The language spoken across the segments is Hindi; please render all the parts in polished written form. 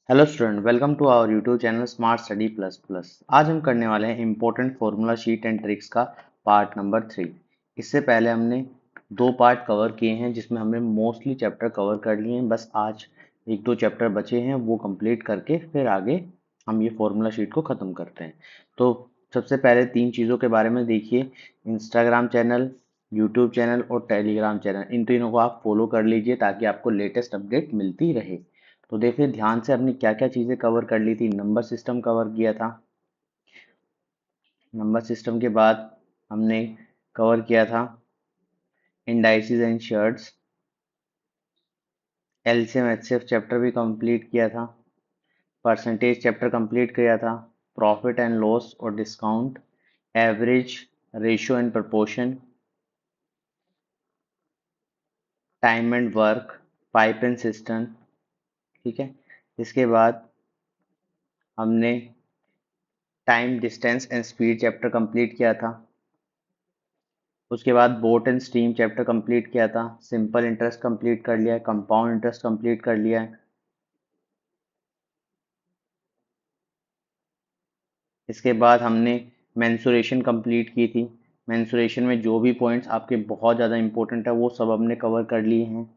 Hello student, welcome to our YouTube channel smart study plus plus. आज हम करने वाले हैं important formula sheet and tricks का पार्ट नंबर 3। इससे पहले हमने दो पार्ट कवर किए हैं जिसमें हमने मोस्टली चैप्टर कवर कर लिए हैं। बस आज एक दो चैप्टर बचे हैं, वो कंप्लीट करके फिर आगे हम ये फॉर्मूला शीट को ख़त्म करते हैं। तो सबसे पहले तीन चीज़ों के बारे में देखिए। इंस्टाग्राम चैनल, यूट्यूब चैनल और टेलीग्राम चैनल, इन तीनों को आप फॉलो कर लीजिए ताकि आपको लेटेस्ट अपडेट मिलती रहे। तो देखिए ध्यान से हमने क्या क्या चीजें कवर कर ली थी। नंबर सिस्टम कवर किया था। नंबर सिस्टम के बाद हमने कवर किया था indices and shirts. LCM HCF chapter भी कंप्लीट किया था। परसेंटेज चैप्टर कंप्लीट किया था। प्रॉफिट एंड लॉस और discount, average, ratio and proportion, time and work, pipe and system. ठीक है। इसके बाद हमने time, distance and speed chapter complete किया था। उसके बाद boat and stream chapter complete किया था। सिंपल इंटरेस्ट कंप्लीट कर लिया है। कंपाउंड इंटरेस्ट कंप्लीट कर लिया है। इसके बाद हमने मेंसुरेशन कंप्लीट की थी। मेंसुरेशन में जो भी पॉइंट्स आपके बहुत ज़्यादा इंपॉर्टेंट है वो सब हमने कवर कर लिए हैं।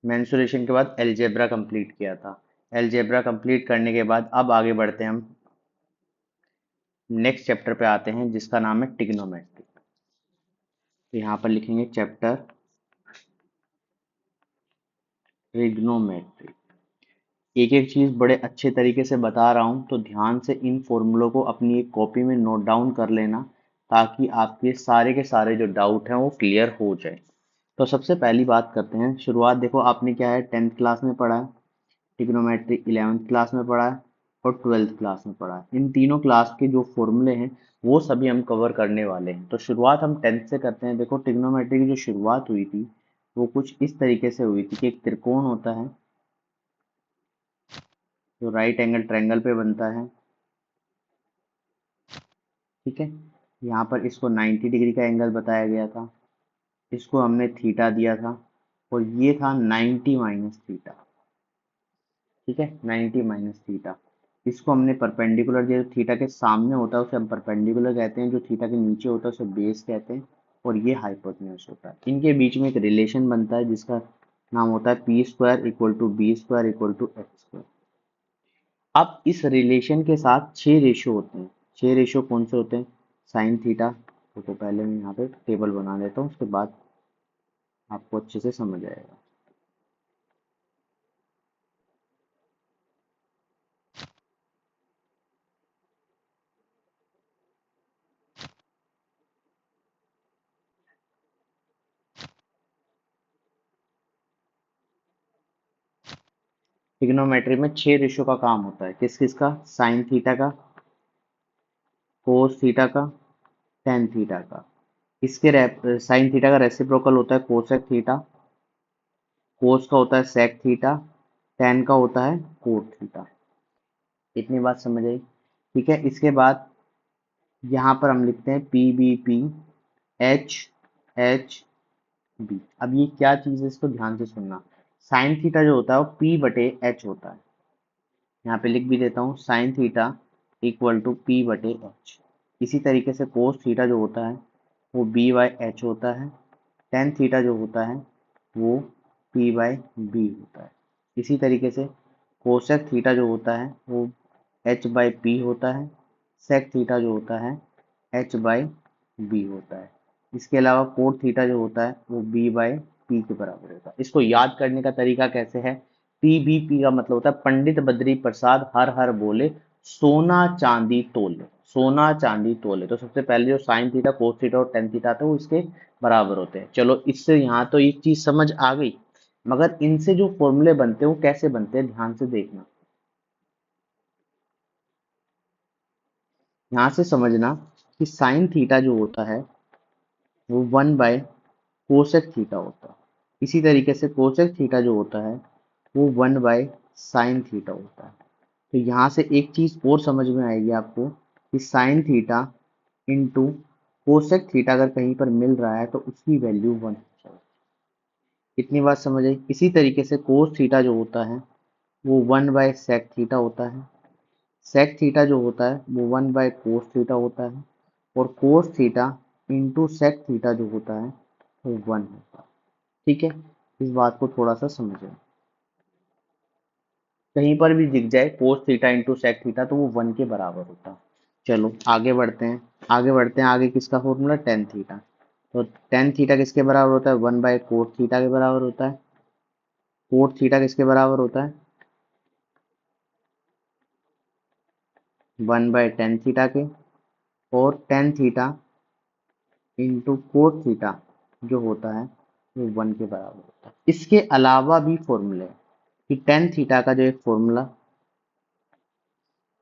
मेंसुरेशन के बाद एलजेब्रा कंप्लीट किया था। एलजेब्रा कंप्लीट करने के बाद अब आगे बढ़ते हैं हम नेक्स्ट चैप्टर पे आते हैं जिसका नाम है ट्रिग्नोमेट्री। तो यहाँ पर लिखेंगे चैप्टर ट्रिग्नोमेट्री। एक एक चीज बड़े अच्छे तरीके से बता रहा हूँ, तो ध्यान से इन फॉर्मूलों को अपनी एक कॉपी में नोट डाउन कर लेना ताकि आपके सारे के सारे जो डाउट हैं वो क्लियर हो जाए। तो सबसे पहली बात करते हैं शुरुआत। देखो आपने क्या है, 10th क्लास में पढ़ा है ट्रिग्नोमेट्री, 11th क्लास में पढ़ा है और 12th क्लास में पढ़ा है। इन तीनों क्लास के जो फॉर्मूले हैं वो सभी हम कवर करने वाले हैं। तो शुरुआत हम 10th से करते हैं। देखो ट्रिग्नोमेट्री की जो शुरुआत हुई थी वो कुछ इस तरीके से हुई थी कि एक त्रिकोण होता है जो राइट एंगल ट्रायंगल पे बनता है। ठीक है। यहाँ पर इसको 90 डिग्री का एंगल बताया गया था। इसको हमने थीटा दिया था और ये था 90 माइनस थीटा। ठीक है, 90 माइनस थीटा। इसको हमने परपेंडिकुलर, जो थीटा के सामने होता है उसे हम परपेंडिकुलर कहते हैं, जो थीटा के नीचे होता है उसे बेस कहते हैं, और ये हाइपोटेन्यूज होता है। इनके बीच में एक रिलेशन बनता है जिसका नाम होता है P square equal to B square equal to x square. अब इस रिलेशन के साथ 6 रेशियो होते हैं। 6 रेशियो कौन से होते हैं? Sine theta. तो पहले मैं यहाँ पे टेबल बना लेता हूँ, उसके बाद आपको अच्छे से समझ आएगा। ट्रिग्नोमेट्री में 6 रेशियो का काम होता है। किस किस का? साइन थीटा का, कोस थीटा का, टेन थीटा का। इसके साइन थीटा का रेसिप्रोकल होता है कोसेक थीटा, कोस का होता है सेक थीटा, टेन का होता है कोट थीटा। इतनी बात समझ आई? ठीक है। इसके बाद यहाँ पर हम लिखते हैं P B P H H B. अब ये क्या चीज़ है, इसको ध्यान से सुनना। साइन थीटा जो होता है वो पी बटे एच होता है। यहाँ पे लिख भी देता हूँ, sine theta equal to P बटे एच। इसी तरीके से कोस थीटा जो होता है वो बी बाई एच होता है। टेन थीटा जो होता है वो पी बाई बी होता है। इसी तरीके से कोसेक थीटा जो होता है वो एच बाई पी होता है। सेक थीटा जो होता है एच बाई बी होता है। इसके अलावा कोट थीटा जो होता है वो बी बाई पी के बराबर होता है। इसको याद करने का तरीका कैसे है? पी बी पी का मतलब होता है पंडित बद्री प्रसाद हर हर बोले, सोना चांदी तोले। सोना चांदी तोले। तो सबसे पहले जो साइन थीटा, कोस थीटा और टेन थीटा थे वो इसके बराबर होते हैं। चलो, इससे यहाँ तो एक चीज समझ आ गई, मगर इनसे जो फॉर्मूले बनते हैं वो कैसे बनते हैं ध्यान से देखना। यहाँ से समझना कि साइन थीटा जो होता है वो 1/कोसेक थीटा होता है। इसी तरीके से कोसेक थीटा जो होता है वो 1/साइन थीटा होता है। तो यहाँ से एक चीज और समझ में आएगी आपको कि sine theta into cosec theta अगर कहीं पर मिल रहा है तो उसकी वैल्यू 1 हो जाएगी। इतनी बात समझ आई। इसी तरीके से कोस थीटा जो होता है वो 1/sec थीटा होता है। सेक थीटा जो होता है वो 1/कोस थीटा होता है। और cos theta into sec theta जो होता है वो 1 होता है। ठीक है, इस बात को थोड़ा सा समझें। कहीं पर भी दिख जाए cos theta into sec theta तो वो 1 के बराबर होता है। चलो आगे बढ़ते हैं। आगे किसका फॉर्मूला, टेन थीटा। तो टेन थीटा किसके बराबर होता है, 1/कोस थीटा के बराबर होता है। कोस थीटा किसके बराबर होता है, 1/टेन थीटा के। और tan theta into cos theta जो होता है वो 1 के बराबर होता है। इसके अलावा भी फॉर्मूले हैं कि टेन थीटा का जो एक फॉर्मूला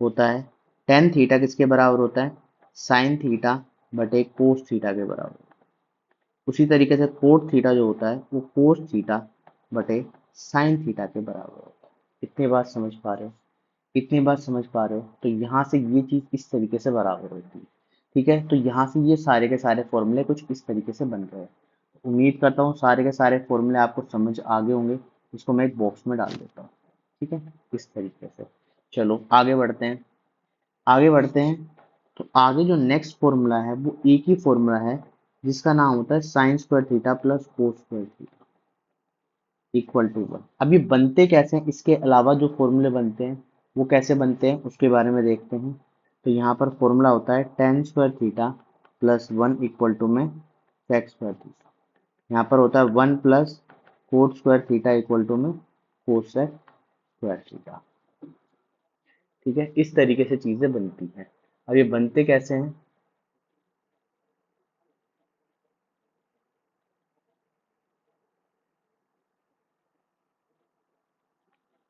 होता है, टेन थीटा किसके बराबर होता है, साइन थीटा बटे कोस थीटा के बराबर। उसी तरीके से कोट थीटा जो होता है वो कोस थीटा बटे साइन थीटा के बराबर होता है। इतनी बात समझ पा रहे हो, इतनी बात समझ पा रहे हो। तो यहाँ से ये चीज इस तरीके से बराबर होती है। ठीक है, तो यहाँ से ये सारे के सारे फॉर्मूले कुछ इस तरीके से बन रहे हैं। उम्मीद करता हूँ सारे के सारे फॉर्मूले आपको समझ आ गए होंगे। इसको मैं एक बॉक्स में डाल देता हूँ। ठीक है, इस तरीके से। चलो आगे बढ़ते हैं। आगे बढ़ते हैं तो आगे जो नेक्स्ट फॉर्मूला है वो एक ही फॉर्मूला है जिसका नाम होता है sine square theta plus cos square theta equal to 1। अब ये बनते कैसे हैं, इसके अलावा जो फॉर्मूले बनते हैं वो कैसे बनते हैं उसके बारे में देखते हैं। तो यहाँ पर फॉर्मूला होता है tan square theta plus 1 equal to में सेक स्क्वायर थीटा। यहाँ पर होता है 1 plus cot square theta equal to में कोसेक स्क्वायर थीटा। ठीक है, इस तरीके से चीजें बनती हैं। अब ये बनते कैसे हैं,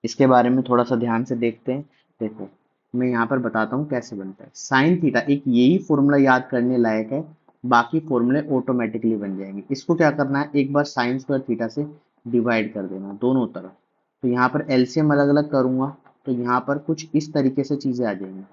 इसके बारे में थोड़ा सा ध्यान से देखते हैं। देखो, मैं यहाँ पर बताता हूँ कैसे बनता है साइन थीटा। एक यही फॉर्मूला याद करने लायक है, बाकी फॉर्मूले ऑटोमेटिकली बन जाएंगे। इसको क्या करना है, एक बार साइन स्क्वायर थीटा से डिवाइड कर देना दोनों तरफ। तो यहाँ पर एलसीएम अलग अलग करूंगा तो यहाँ पर कुछ इस तरीके से चीजें आ जाएंगी।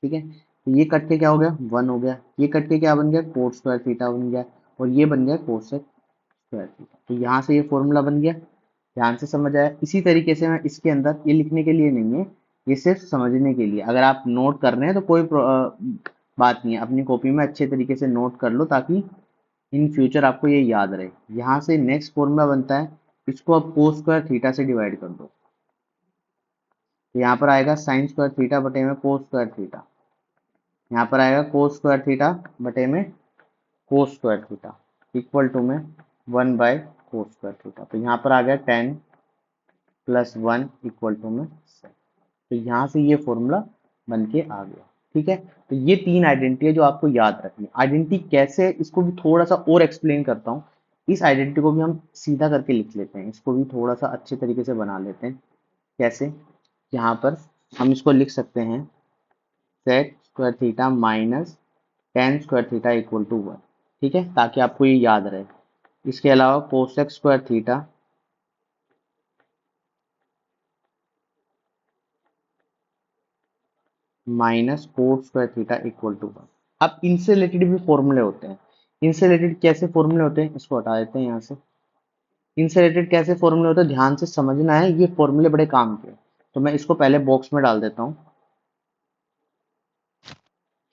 ठीक है, तो ये कट के क्या हो गया, 1 हो गया। ये कट के क्या बन गया, कोट स्क्वायर थीटा बन गया। और ये बन गया कोसेक स्क्वायर थीटा। तो यहाँ से ये फॉर्मूला बन गया। ध्यान से समझ आया। इसी तरीके से मैं इसके अंदर, ये लिखने के लिए नहीं है, ये सिर्फ समझने के लिए। अगर आप नोट कर रहे हैं तो कोई बात नहीं है, अपनी कॉपी में अच्छे तरीके से नोट कर लो ताकि इन फ्यूचर आपको ये याद रहे। यहाँ से नेक्स्ट फॉर्मूला बनता है, इसको आप कोस स्क्वायर थीटा से डिवाइड कर दो। तो यहाँ पर आएगा साइन स्क्वायर थीटा बटे में कोस स्क्वायर थीटा। यहाँ पर आएगा कोस स्क्वायर थीटा बटे में cos square theta equal to में 1/कोस स्क्वायर थीटा। तो यहाँ पर आ गया 10 प्लस 1 इक्वल टू में 7। तो यहाँ से ये फॉर्मूला बन के आ गया। ठीक है, तो ये तीन आइडेंटिटी है जो आपको याद रखनी है। आइडेंटिटी कैसे, इसको भी थोड़ा सा और एक्सप्लेन करता हूँ। इस आइडेंटिटी को भी हम सीधा करके लिख लेते हैं, इसको भी थोड़ा सा अच्छे तरीके से बना लेते हैं। कैसे, यहाँ पर हम इसको लिख सकते हैं sec square theta minus tan square theta equal to 1। ठीक है, ताकि आपको ये याद रहे। इसके अलावा cosec square theta minus cot square theta equal to 1। अब इनसे रिलेटेड भी फॉर्मूले होते हैं। इनसे रिलेटेड कैसे फॉर्मूले होते हैं, इसको हटा देते हैं यहाँ से। इनसे रिलेटेड कैसे फॉर्मूले होते हैं ध्यान से समझना है, ये फॉर्मूले बड़े काम के हैं। तो मैं इसको पहले बॉक्स में डाल देता हूँ।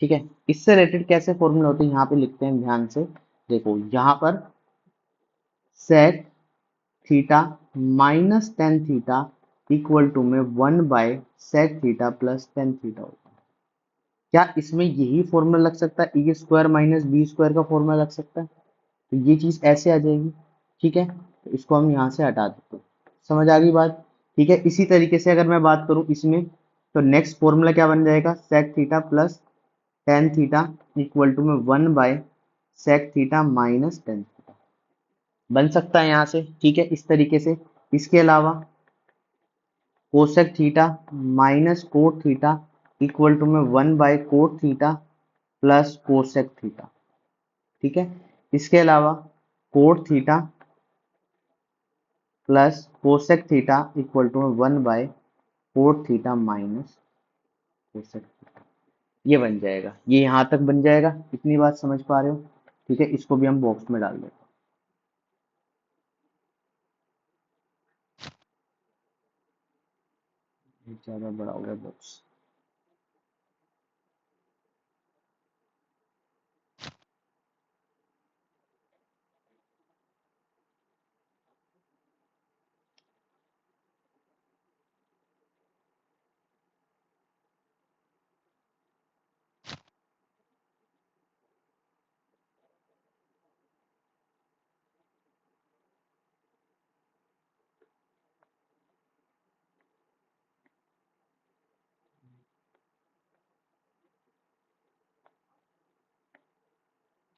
ठीक है, इससे रिलेटेड कैसे फॉर्मूले होते हैं यहाँ पे लिखते हैं ध्यान से। देखो यहाँ पर sec theta minus tan theta equal to में 1/सेक थीटा प्लस टेन थीटा होता है। क्या इसमें यही फॉर्मूला लग सकता है, A square minus B square का फॉर्मूला लग सकता है। तो ये चीज ऐसे आ जाएगी। ठीक है, तो इसको हम यहाँ से हटा देते हैं। समझ आ गई बात। ठीक है, इसी तरीके से अगर मैं बात करूं इसमें, तो नेक्स्ट फॉर्मूला क्या बन जाएगा, sec theta plus tan theta equal to में 1/सेक थीटा माइनस टेन थीटा बन सकता है यहाँ से। ठीक है, इस तरीके से। इसके अलावा cosec theta minus cot theta equal to में 1/कोट थीटा प्लस कोसेक थीटा। ठीक है, इसके अलावा cot theta plus cosec theta equal to 1/कोट थीटा माइनस कोसेक थीटा। ये बन जाएगा, ये यहाँ तक बन जाएगा। इतनी बात समझ पा रहे हो? ठीक है, इसको भी हम बॉक्स में डाल देते हैं। ज्यादा बड़ा हो गया बॉक्स।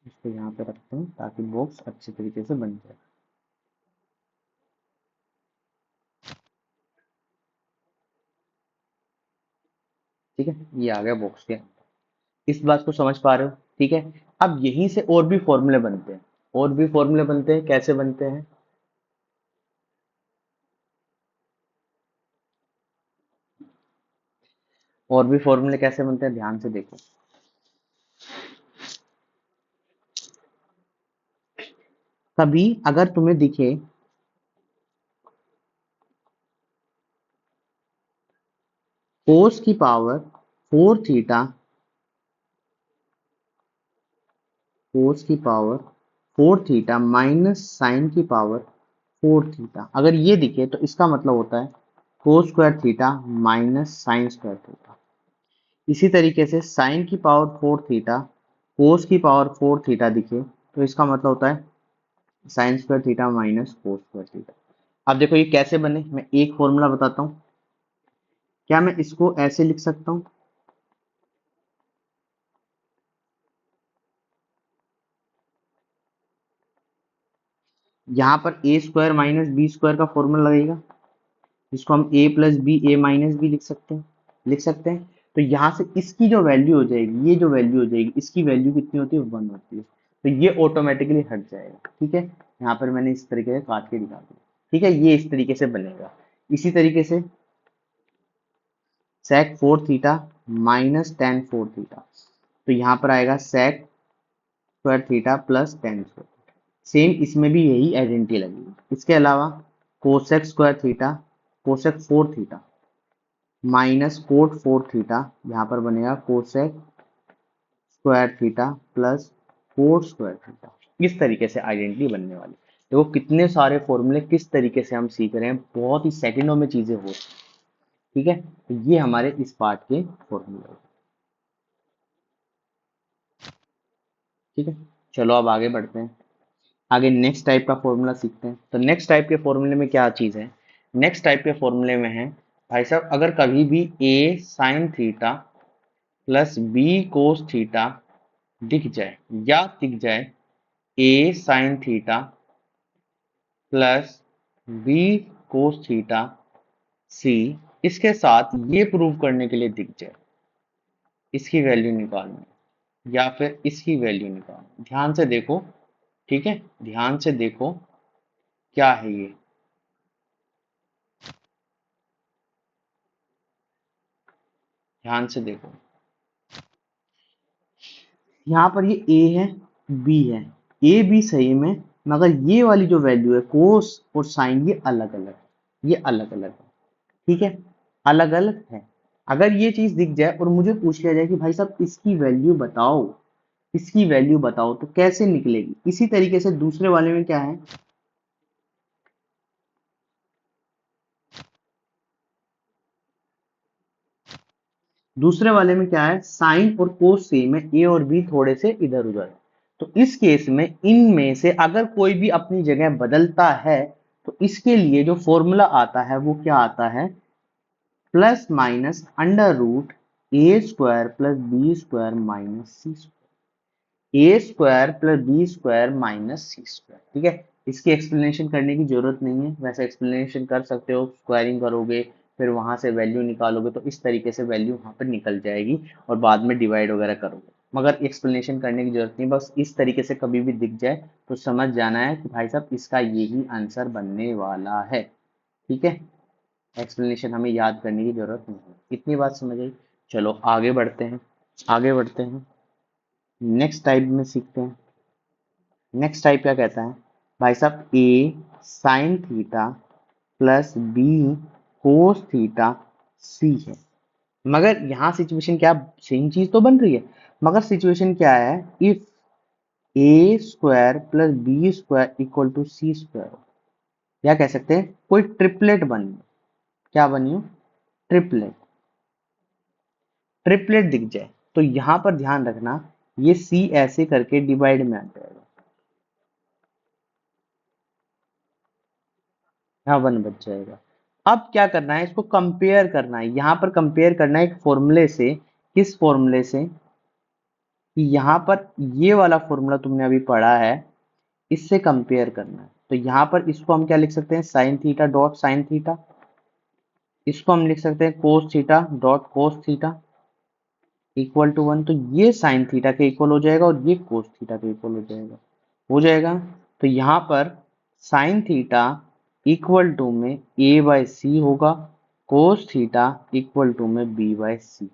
इसको यहाँ पे रखते हैं ताकि बॉक्स अच्छे तरीके से बन जाए। ठीक है, ये आ गया बॉक्स के अंदर। इस बात को समझ पा रहे हो? ठीक है। अब यहीं से और भी फॉर्मूले बनते हैं। और भी फॉर्मूले बनते हैं, कैसे बनते हैं? और भी फॉर्मूले कैसे बनते हैं, ध्यान से देखो। कभी अगर तुम्हें दिखे कोस की पावर 4 थीटा, कोस की पावर 4 थीटा माइनस साइन की पावर 4 थीटा, अगर ये दिखे तो इसका मतलब होता है कोस square theta minus sine square theta. इसी तरीके से साइन की पावर 4 थीटा कोस की पावर 4 थीटा दिखे तो इसका मतलब होता है sine square theta minus cos square theta. अब देखो ये कैसे बने, मैं एक फॉर्मूला बताता हूँ। क्या मैं इसको ऐसे लिख सकता हूँ? यहाँ पर ए स्क्वायर माइनस बी स्क्वायर का फॉर्मूला लगेगा, जिसको हम ए plus B A minus B लिख सकते हैं, लिख सकते हैं। तो यहाँ से इसकी जो वैल्यू हो जाएगी, ये जो वैल्यू हो जाएगी, इसकी वैल्यू कितनी होती है? 1 होती है। तो ये ऑटोमेटिकली हट जाएगा। ठीक है, यहाँ पर मैंने इस तरीके से काट के दिखा दिया। ठीक है, ये इस तरीके से बनेगा। इसी तरीके से sec 4 theta minus ten 4 theta, तो यहाँ पर आएगा sec square theta plus ten square. Same इसमें भी यही आइडेंटिटी लगेगी। इसके अलावा cosec square theta, cosec 4 theta minus coat 4 theta, यहाँ पर बनेगा cosec square theta plus cot square theta. इस तरीके से आइडेंटिटी बनने वाली। देखो कितने सारे फॉर्मूले किस तरीके से हम सीख रहे हैं, बहुत ही सेकंडों में चीजें हो। ठीक है, तो ये हमारे इस पार्ट के फॉर्मूले। ठीक है, चलो अब आगे बढ़ते हैं। आगे नेक्स्ट टाइप का फॉर्मूला सीखते हैं। तो नेक्स्ट टाइप के फॉर्मूले में क्या चीज है? नेक्स्ट टाइप के फॉर्मूले में है, भाई साहब, अगर कभी भी a sine theta plus b cos theta दिख जाए, या दिख जाए a sine theta plus b cos theta c, इसके साथ ये प्रूव करने के लिए दिख जाए इसकी वैल्यू निकालनी, या फिर इसकी वैल्यू निकालनी। ध्यान से देखो। ठीक है, ध्यान से देखो क्या है ये। ध्यान से देखो, यहाँ पर ये ए है, बी है। ए बी सही में, मगर ये वाली जो वैल्यू है कोस और साइन, ये अलग अलग है, ये अलग अलग है। ठीक है, अलग अलग है। अगर ये चीज दिख जाए और मुझे पूछ लिया जाए कि भाई साहब इसकी वैल्यू बताओ, इसकी वैल्यू बताओ, तो कैसे निकलेगी? इसी तरीके से दूसरे वाले में क्या है, दूसरे वाले में क्या है, साइन और कोस सेम है, ए और बी थोड़े से इधर उधर। तो इस केस में इनमें से अगर कोई भी अपनी जगह बदलता है, तो इसके लिए जो फॉर्मूला आता है वो क्या आता है, plus minus under root a square plus B square minus c square, a square plus B square minus c square. ठीक है, इसकी एक्सप्लेनेशन करने की जरूरत नहीं है, वैसे एक्सप्लेनेशन कर सकते हो, स्क्वायरिंग करोगे फिर वहां से वैल्यू निकालोगे तो इस तरीके से वैल्यू वहां पर निकल जाएगी, और बाद में डिवाइड वगैरह करोगे। मगर एक्सप्लेनेशन करने की जरूरत नहीं, बस इस तरीके से कभी भी दिख जाए तो समझ जाना है कि भाई साहब इसका यही आंसर बनने वाला है। ठीक है, एक्सप्लेनेशन हमें याद करने की जरूरत नहीं है। इतनी बात समझ आई? चलो आगे बढ़ते हैं। आगे बढ़ते हैं, नेक्स्ट टाइप में सीखते हैं। नेक्स्ट टाइप क्या कहता है भाई साहब, a sine theta plus b cos theta c है। मगर यहाँ सिचुएशन क्या, सेम चीज तो बन रही है, मगर सिचुएशन क्या है, if A square plus B square equal to C square हो, या कह सकते हैं कोई ट्रिपलेट बनी हो। क्या बनी हो, ट्रिपलेट। ट्रिपलेट दिख जाए तो यहां पर ध्यान रखना, ये सी ऐसे करके डिवाइड में आ जाएगा, यहाँ वन बच जाएगा। अब क्या करना है, इसको कंपेयर करना है, यहां पर कंपेयर करना है एक फॉर्मूले से। किस फॉर्मूले से, कि यहाँ पर ये वाला फॉर्मूला तुमने अभी पढ़ा है, इससे कंपेयर करना है। तो यहाँ पर इसको हम क्या लिख सकते हैं, sine theta dot sine theta. इसको हम लिख सकते हैं cos theta dot cos theta equal to one. तो ये साइन थीटा के इक्वल हो जाएगा और ये कोस थीटा के इक्वल हो जाएगा, हो जाएगा। तो यहाँ पर साइन थीटा इक्वल टू में ए बाय सी होगा, कोस थीटा इक्वल टू में बी बाय सी।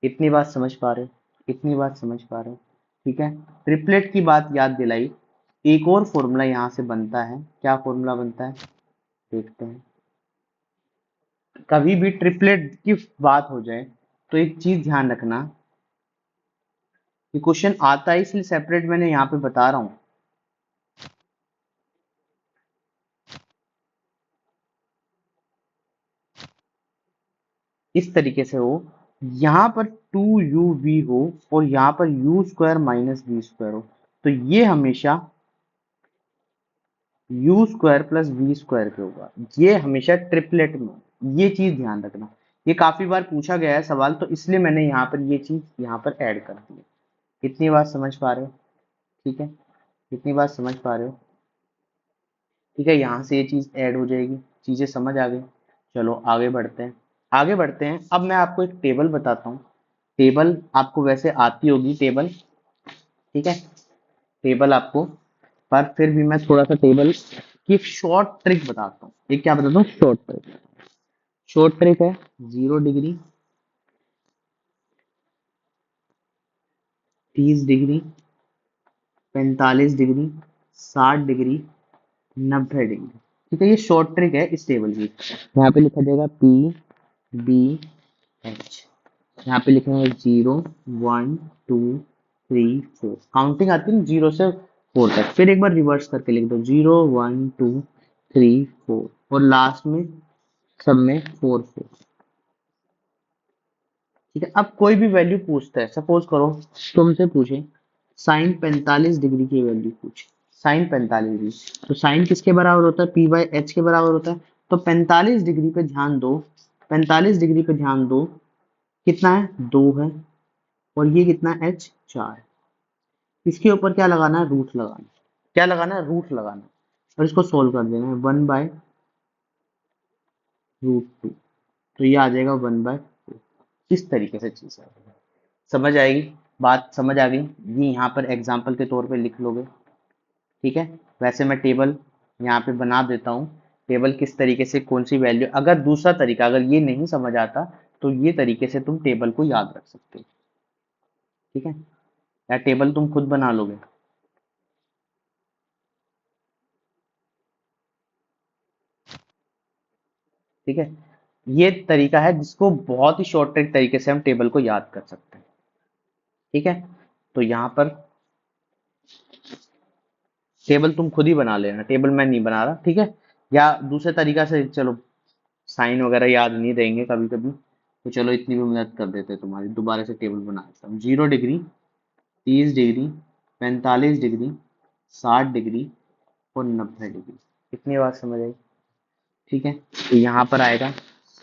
इतनी बात समझ पा रहे हो, इतनी बात समझ पा रहे हो, ठीक है। ट्रिपलेट की बात याद दिलाई। एक और फॉर्मूला यहाँ से बनता है, क्या फॉर्मूला बनता है देखते हैं। कभी भी ट्रिपलेट की बात हो जाए तो एक चीज ध्यान रखना, कि क्वेश्चन आता है, इसलिए सेपरेट मैंने यहाँ पे बता रहा हूँ। इस तरीके से हो, यहाँ पर 2uv हो और यहाँ पर u square minus V square हो, तो ये हमेशा u square plus V square पे होगा, ये हमेशा ट्रिपलेट में हो। ये चीज ध्यान रखना, ये काफी बार पूछा गया है सवाल, तो इसलिए मैंने यहाँ पर ये चीज यहाँ पर ऐड कर दी है। इतनी बात समझ पा रहे हो, ठीक है, इतनी बात समझ पा रहे हो, ठीक है। यहाँ से ये चीज ऐड हो जाएगी, चीजें समझ आ गई। चलो आगे बढ़ते हैं, आगे बढ़ते हैं। अब मैं आपको एक टेबल बताता हूँ। टेबल आपको वैसे आती होगी टेबल, ठीक है, टेबल आपको, पर फिर भी मैं थोड़ा सा टेबल की एक शॉर्ट ट्रिक बताता हूँ। एक क्या बताता हूँ, शॉर्ट ट्रिक। शॉर्ट ट्रिक है 0 degree, 30 degree, 45 degree, 60 degree, 90 degree, ठीक है। ये शॉर्ट ट्रिक है इस टेबल की। यहाँ पे लिखा जाएगा पी बी एच, यहाँ पे लिखेंगे 0 1 2 3 4, काउंटिंग आती है 0 से 4 तक, फिर एक बार रिवर्स करके लिख दो 0 1 2 3 4, और लास्ट में सब में 4 4, ठीक है। अब कोई भी वैल्यू पूछता है, सपोज करो तुमसे पूछे साइन 45 डिग्री की वैल्यू पूछे, साइन 45 डिग्री, तो साइन किसके बराबर होता है, पी बाई एच के बराबर होता है। तो 45 डिग्री पे ध्यान दो, 45 डिग्री पे ध्यान दो, कितना है 2 है, और ये कितना है एच 4। इसके ऊपर क्या लगाना है, रूट लगाना है। क्या लगाना है, रूट लगाना है, और इसको सोल्व कर देना है 1/√2, तो ये आ जाएगा 1/2। इस तरीके से चीज है, समझ आएगी, बात समझ आ गई। ये यहाँ पर एग्जाम्पल के तौर पे लिख लोगे, ठीक है। वैसे मैं टेबल यहाँ पे बना देता हूँ, टेबल किस तरीके से कौन सी वैल्यू, अगर दूसरा तरीका अगर ये नहीं समझ आता, तो ये तरीके से तुम टेबल को याद रख सकते हो, ठीक है, या टेबल तुम खुद बना लोगे, ठीक है। ये तरीका है जिसको बहुत ही शॉर्ट ट्रिक तरीके से हम टेबल को याद कर सकते हैं, ठीक है। तो यहाँ पर टेबल तुम खुद ही बना लेना, टेबल मैं नहीं बना रहा, ठीक है। या दूसरे तरीका से, चलो साइन वगैरह याद नहीं रहेंगे कभी कभी, तो चलो इतनी भी मदद कर देते हैं तुम्हारी, दोबारा से टेबल बना देता हूँ। 0 डिग्री, 30 डिग्री, 45 डिग्री, 60 डिग्री और 90 डिग्री। इतनी बात समझ आई, ठीक है। तो यहाँ पर आएगा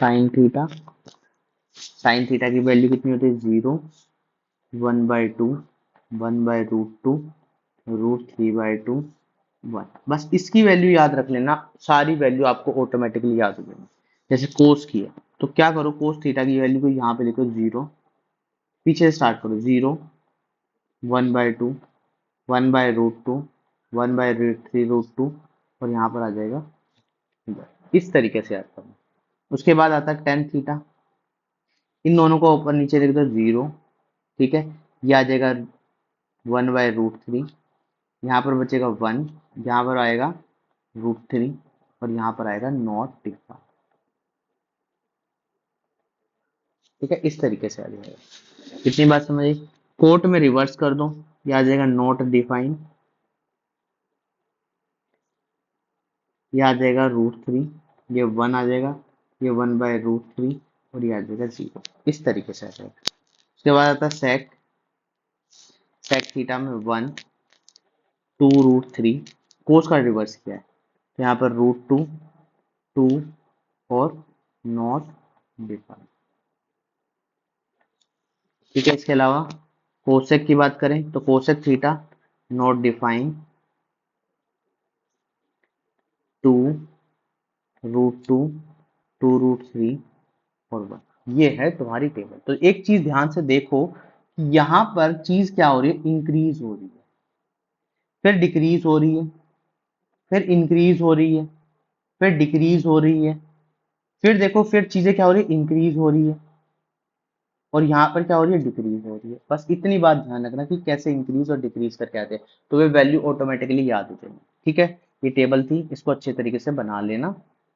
साइन थीटा, साइन थीटा की वैल्यू कितनी होती है 0, 1/2, 1/√2, √3/2, 1। बस इसकी वैल्यू याद रख लेना, सारी वैल्यू आपको ऑटोमेटिकली याद हो जाएगी। जैसे कोस की है, तो क्या करो, कोस थीटा की वैल्यू को यहाँ पे लिखो 0, पीछे से स्टार्ट करो 0, 1/2, 1/√2, 1/3√2, और यहाँ पर आ जाएगा, इस तरीके से आता है। उसके बाद आता है टेन थीटा, इन दोनों को ऊपर नीचे लिख दो 0, ठीक है, ये आ जाएगा 1/√3, यहाँ पर बचेगा 1, यहाँ पर आएगा √3 और यहाँ पर आएगा नॉट डिफाइन। ठीक है, इस तरीके से आ जाएगा। कितनी बात समझ आई? कोट में रिवर्स कर दो, ये आ जाएगा नॉट डिफाइन, ये आ जाएगा √3, ये 1 आ जाएगा, ये 1/√3 और ये आ जाएगा 0। इस तरीके से आ जाएगा। उसके बाद आता है सेक, सेक थीटा में 1 2√3, कोस का रिवर्स किया है, तो यहाँ पर √2 2 और नॉट डिफाइन। ठीक है, इसके अलावा कोसेक की बात करें तो कोसेक थीटा नॉट डिफाइन 2√2 2√3 और 1। ये है तुम्हारी टेबल। तो एक चीज ध्यान से देखो कि यहाँ पर चीज क्या हो रही है, इंक्रीज हो रही है, फिर डिक्रीज हो रही है, फिर इंक्रीज हो रही है, फिर डिक्रीज हो रही है, फिर देखो फिर चीजें क्या हो रही है, इंक्रीज हो रही है, और यहाँ पर क्या हो रही है, डिक्रीज हो रही है। बस इतनी बात ध्यान रखना कि कैसे इंक्रीज और डिक्रीज करके आते हैं, तो वे वैल्यू ऑटोमेटिकली याद हो जाएंगी। ठीक है, ये टेबल थी, इसको अच्छे तरीके से बना लेना।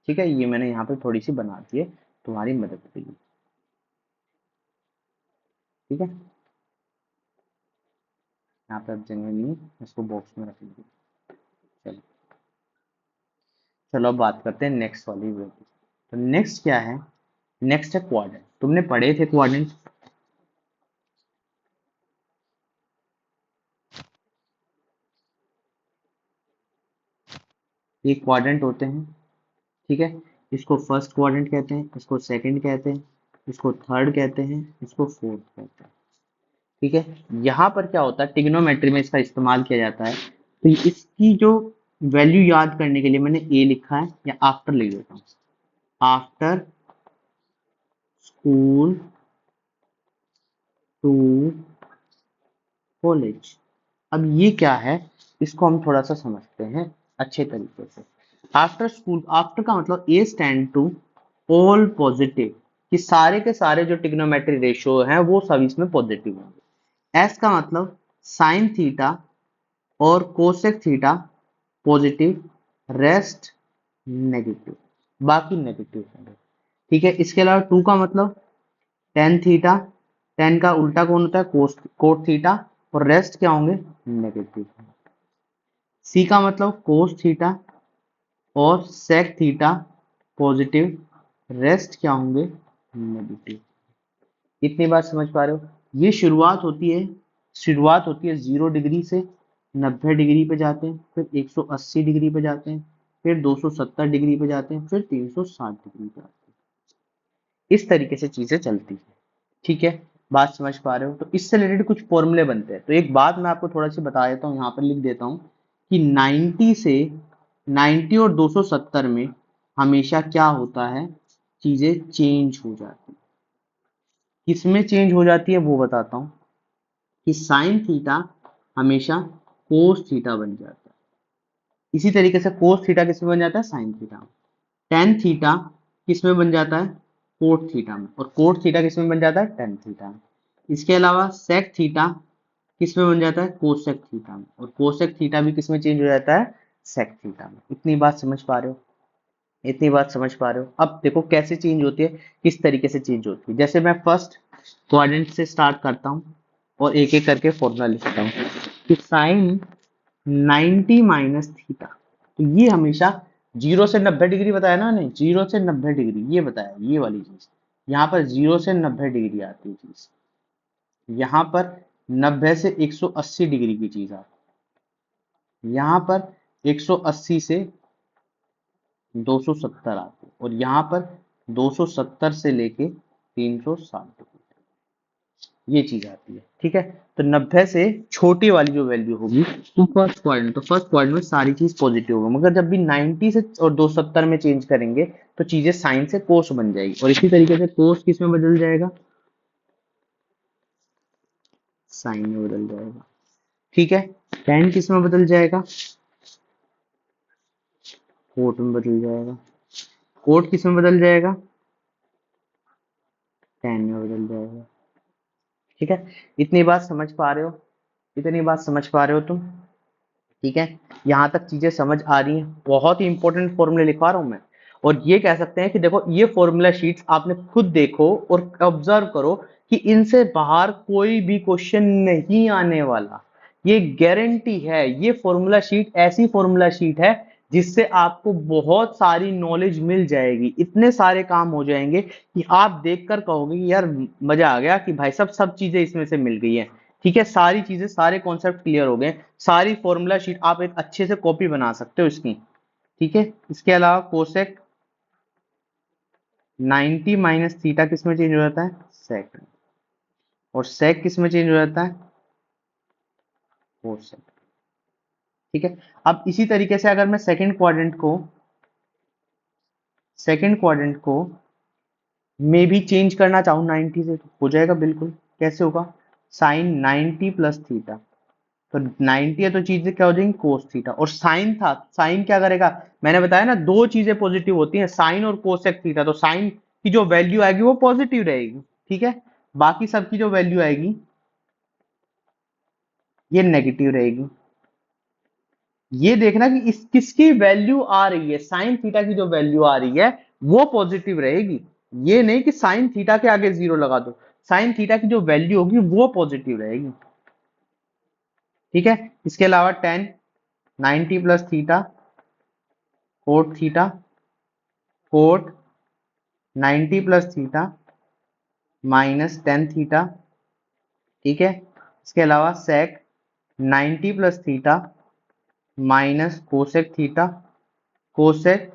ठीक है, ये मैंने यहाँ पे थोड़ी सी बना दी है तुम्हारी मदद के लिए। ठीक है, यहाँ पे अब जगह नहीं है, इसको बॉक्स में रख लीजिए। चलो, चलो अब बात करते हैं नेक्स्ट वाली वैल्यू। तो नेक्स्ट क्या है, नेक्स्ट है क्वाड्रेंट। तुमने पढ़े थे क्वाड्रेंट, ये क्वाड्रेंट होते हैं। ठीक है, इसको फर्स्ट क्वाड्रेंट कहते हैं, इसको सेकंड कहते हैं, इसको थर्ड कहते हैं, इसको फोर्थ कहते हैं। ठीक है, यहाँ पर क्या होता है, ट्रिग्नोमेट्री में इसका इस्तेमाल किया जाता है। तो इसकी जो वैल्यू याद करने के लिए मैंने ए लिखा है, या आफ्टर लिख देता हूँ, आफ्टर स्कूल टू कॉलेज। अब ये क्या है, इसको हम थोड़ा सा समझते हैं अच्छे तरीके से। आफ्टर स्कूल, आफ्टर का मतलब ए स्टैंड टू ऑल पॉजिटिव, कि सारे के सारे जो ट्रिग्नोमेट्री रेशियो हैं वो सब इसमें पॉजिटिव होंगे। एस का मतलब साइन थीटा और cosec theta positive, rest negative, बाकी नेगेटिव होंगे। ठीक है, इसके अलावा टू का मतलब टेन थीटा, टेन का उल्टा कौन होता है, कोस कोट थीटा, और रेस्ट क्या होंगे, नेगेटिव। सी का मतलब कोस थीटा और सेक थीटा पॉजिटिव, रेस्ट क्या होंगे, नेगेटिव। इतनी बात समझ पा रहे हो? ये शुरुआत होती है 0 डिग्री से, 90 डिग्री पे जाते हैं, फिर 180 डिग्री पे जाते हैं, फिर 270 डिग्री पे जाते हैं, फिर 360 डिग्री पे आते हैं। इस तरीके से चीजें चलती है। ठीक है, बात समझ पा रहे हो? तो इससे रिलेटेड कुछ फॉर्मूले बनते हैं। तो एक बात मैं आपको थोड़ा सी बता देता हूँ, यहाँ पर लिख देता हूँ कि 90 और 270 में हमेशा क्या होता है, चीजें चेंज हो जाती है। किसमें चेंज हो जाती है वो बताता हूँ, कि साइन थीटा हमेशा कोस थीटा बन जाता है। इसी तरीके से कोस थीटा किसमें बन जाता है, साइन थीटा में। टेन थीटा किसमें बन जाता है, कोट थीटा में, और कोट थीटा किसमें बन जाता है, टेन थीटा में। इसके अलावा सेक थीटा किसमें बन जाता है, कोसेक थीटा में, और कोसेक थीटा भी किसमें चेंज हो जाता है, सेक थीटा में। इतनी बात समझ पा रहे हो? इतनी बात समझ पा रहे हो? अब देखो कैसे चेंज होती है, किस तरीके से चेंज होती है। जैसे मैं फर्स्ट क्वाड्रेंट से स्टार्ट करता हूँ और एक एक करके फॉर्मूला लिखता हूँ कि साइन 90 माइनस थीटा, तो ये हमेशा 0 से 90 डिग्री बताया ना, नहीं 0 से 90 डिग्री ये बताया, ये वाली चीज। यहाँ पर 0 से 90 डिग्री आती है चीज, यहाँ पर 90 से 180 डिग्री की चीज आती है, यहाँ पर 180 से 270 आती है, और यहाँ पर 270 से लेके 360 डिग्री ये चीज आती है। ठीक है, तो 90 से छोटी वाली जो वैल्यू होगी वो फर्स्ट क्वाड्रेंट, तो फर्स्ट क्वाड्रेंट में सारी चीज पॉजिटिव होगी, मगर जब भी 90 से और 270 में चेंज करेंगे तो चीजें साइन से कोस बन जाएगी, और इसी तरीके से कोस किस में बदल जाएगा, साइन में बदल जाएगा। ठीक है, टेन किस में बदल जाएगा, कोट में बदल जाएगा। कोट किस में बदल जाएगा, टेन में बदल जाएगा। ठीक है, इतनी बात समझ पा रहे हो? इतनी बात समझ पा रहे हो तुम? ठीक है, यहाँ तक चीजें समझ आ रही हैं? बहुत ही इंपॉर्टेंट फॉर्मूले लिखवा रहा हूं मैं। और ये कह सकते हैं कि देखो ये फॉर्मूला शीट्स आपने खुद देखो और ऑब्जर्व करो कि इनसे बाहर कोई भी क्वेश्चन नहीं आने वाला। ये गारंटी है। ये फॉर्मूला शीट ऐसी फॉर्मूला शीट है जिससे आपको बहुत सारी नॉलेज मिल जाएगी, इतने सारे काम हो जाएंगे कि आप देखकर कहोगे कि यार मजा आ गया कि भाई सब चीजें इसमें से मिल गई हैं। ठीक है, सारी चीजें सारे कॉन्सेप्ट क्लियर हो गए। सारी फॉर्मूला शीट आप एक अच्छे से कॉपी बना सकते हो इसकी। ठीक है, इसके अलावा कोसेक 90 माइनस थीटा किस में चेंज हो जाता है? सेक में। और सेक किस में चेंज हो जाता है? कोसेक। ठीक है, अब इसी तरीके से अगर मैं सेकंड क्वाड्रेंट को में भी चेंज करना चाहूँ 90 से, तो हो जाएगा बिल्कुल। कैसे होगा? Sine 90 plus theta. तो 90 है तो चीजें क्या हो जाएंगी? Cos theta. और साइन था, साइन क्या करेगा? मैंने बताया ना, दो चीजें पॉजिटिव होती हैं, साइन और कोसेक थीटा। तो साइन की जो वैल्यू आएगी वो पॉजिटिव रहेगी। ठीक है, बाकी सबकी जो वैल्यू आएगी ये नेगेटिव रहेगी। ये देखना कि इस किसकी वैल्यू आ रही है, साइन थीटा की जो वैल्यू आ रही है वो पॉजिटिव रहेगी। ये नहीं कि साइन थीटा के आगे जीरो लगा दो, साइन थीटा की जो वैल्यू होगी वो पॉजिटिव रहेगी। ठीक है, इसके अलावा tan 90 plus theta cot theta, cot 90 plus theta minus tan theta. ठीक है, इसके अलावा sec 90 plus theta minus cosec theta, cosec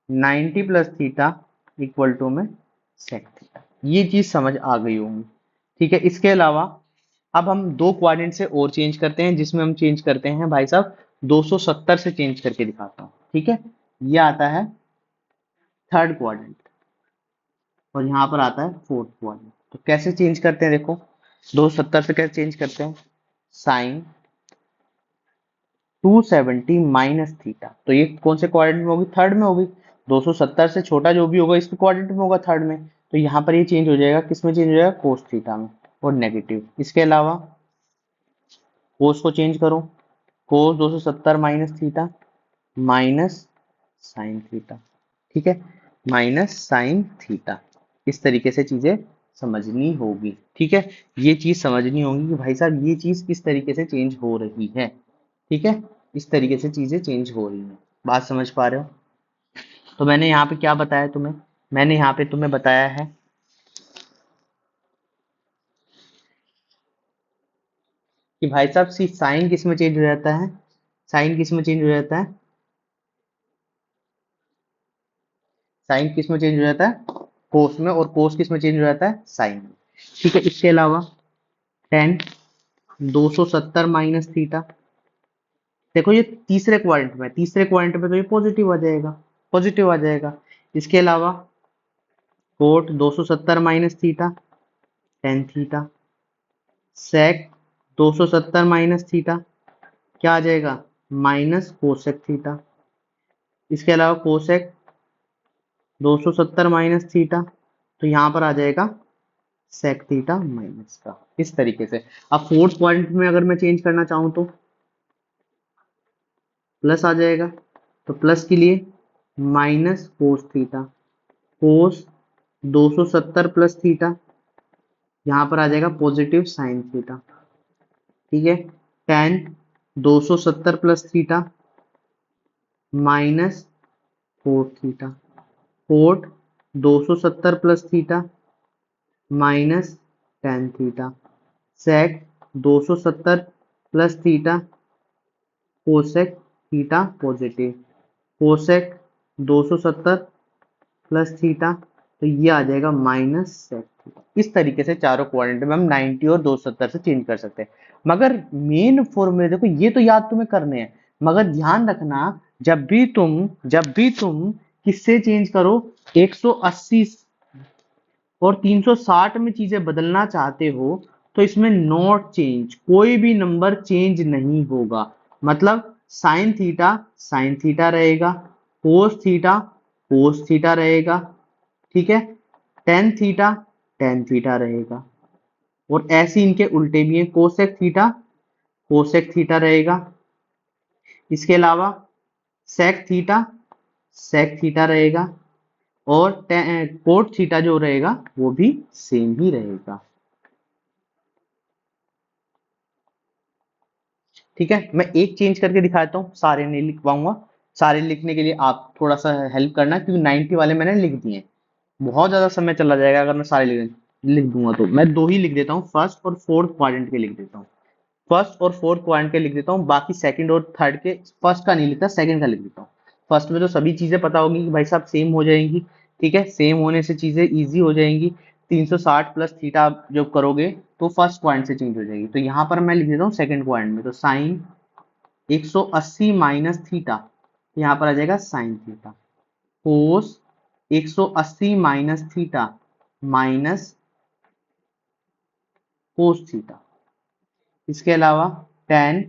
90 plus theta equal to में सेक थीटा। ये चीज समझ आ गई होंगी। ठीक है, इसके अलावा अब हम दो क्वाड्रेंट से और चेंज करते हैं, जिसमें हम चेंज करते हैं भाई साहब 270 से चेंज करके दिखाता हूँ। ठीक है, ये आता है थर्ड क्वाड्रेंट और यहाँ पर आता है फोर्थ क्वाड्रेंट। तो कैसे चेंज करते हैं देखो, 270 से कैसे चेंज करते हैं? Sine 270 minus theta. तो ये कौन से क्वाड्रेंट में होगी? थर्ड में होगी। 270 से छोटा जो भी होगा इसके क्वाड्रेंट में होगा, थर्ड में। तो यहाँ पर ये चेंज हो जाएगा, किस में चेंज हो जाएगा? कोस थीटा में। और नेगेटिव। इसके अलावा कोस को चेंज करो, कोस 270 minus theta minus sign theta. ठीक है, माइनस साइन थीटा। इस तरीके से चीजें समझनी होगी। ठीक है, ये चीज समझनी होगी कि भाई साहब ये चीज किस तरीके से चेंज हो रही है। ठीक है, इस तरीके से चीजें चेंज हो रही हैं। बात समझ पा रहे हो? तो मैंने यहाँ पे क्या बताया तुम्हें? मैंने यहाँ पे तुम्हें बताया है कि भाई साहब सी साइन किस में चेंज हो जाता है? साइन किस में चेंज हो जाता है? साइन किस में चेंज हो जाता है? कोस में। और कोस किस में चेंज हो जाता है? साइन में। ठीक है, इसके अलावा टेन 270 माइनस थीटा। देखो ये तीसरे क्वाड्रेंट में, तीसरे क्वाड्रेंट में तो ये पॉजिटिव आ जाएगा, पॉजिटिव आ जाएगा। इसके अलावा cot 270 minus theta tan theta, sec 270 minus theta क्या आ जाएगा? Minus cosec theta. इसके अलावा कोसेक 270 माइनस थीटा, तो यहां पर आ जाएगा सेक थीटा माइनस का। इस तरीके से अब फोर्थ क्वाड्रेंट में अगर मैं चेंज करना चाहूं तो प्लस आ जाएगा। तो प्लस के लिए minus cos theta, cos 270 plus theta, यहां पर आ जाएगा पॉजिटिव साइन थीटा। ठीक है, tan 270 plus theta minus cot theta, cot 270 plus theta minus tan theta, sec 270 plus theta cosec theta positive, cosec 270 plus theta, तो ये आ जाएगा माइनस सेक थीटा। इस तरीके से चारों क्वाड्रेंट में हम 90 और 270 से चेंज कर सकते हैं। मगर मेन फॉर्मूले देखो, ये तो याद तुम्हें करने हैं, मगर ध्यान रखना जब भी तुम किससे चेंज करो, 180 और 360 में चीजें बदलना चाहते हो, तो इसमें नॉट चेंज, कोई भी नंबर चेंज नहीं होगा। मतलब साइन थीटा रहेगा, कोस थीटा रहेगा। ठीक है, टेन थीटा रहेगा। और ऐसे इनके उल्टे भी है, कोसेक थीटा रहेगा। इसके अलावा सेक थीटा रहेगा। और कोट थीटा जो रहेगा वो भी सेम ही रहेगा। ठीक है, मैं एक चेंज करके दिखाता हूँ, सारे नहीं लिख पाऊंगा। सारे लिखने के लिए आप थोड़ा सा हेल्प करना, क्योंकि 90 वाले मैंने लिख दिए हैं। बहुत ज्यादा समय चला जाएगा अगर मैं सारे लिख दूंगा, तो मैं दो ही लिख देता हूँ, फर्स्ट और फोर्थ क्वाड्रेंट के लिख देता हूँ। फर्स्ट और फोर्थ क्वाड्रेंट के लिख देता हूँ, बाकी सेकंड और थर्ड के, फर्स्ट का नहीं लिखता, सेकंड का लिख देता हूँ। फर्स्ट में तो सभी चीजें पता होगी कि भाई साहब सेम हो जाएंगी। ठीक है, सेम होने से चीजें इजी हो जाएंगी। 360 प्लस थीटा जब करोगे तो फर्स्ट क्वाड्रेंट से चेंज हो जाएगी। तो यहाँ पर मैं लिख देता हूँ सेकंड क्वाड्रेंट में, तो साइन 180 माइनस थीटा, यहाँ पर आ जाएगा साइन थीटा। कोस 180 minus theta minus cos theta. इसके अलावा tan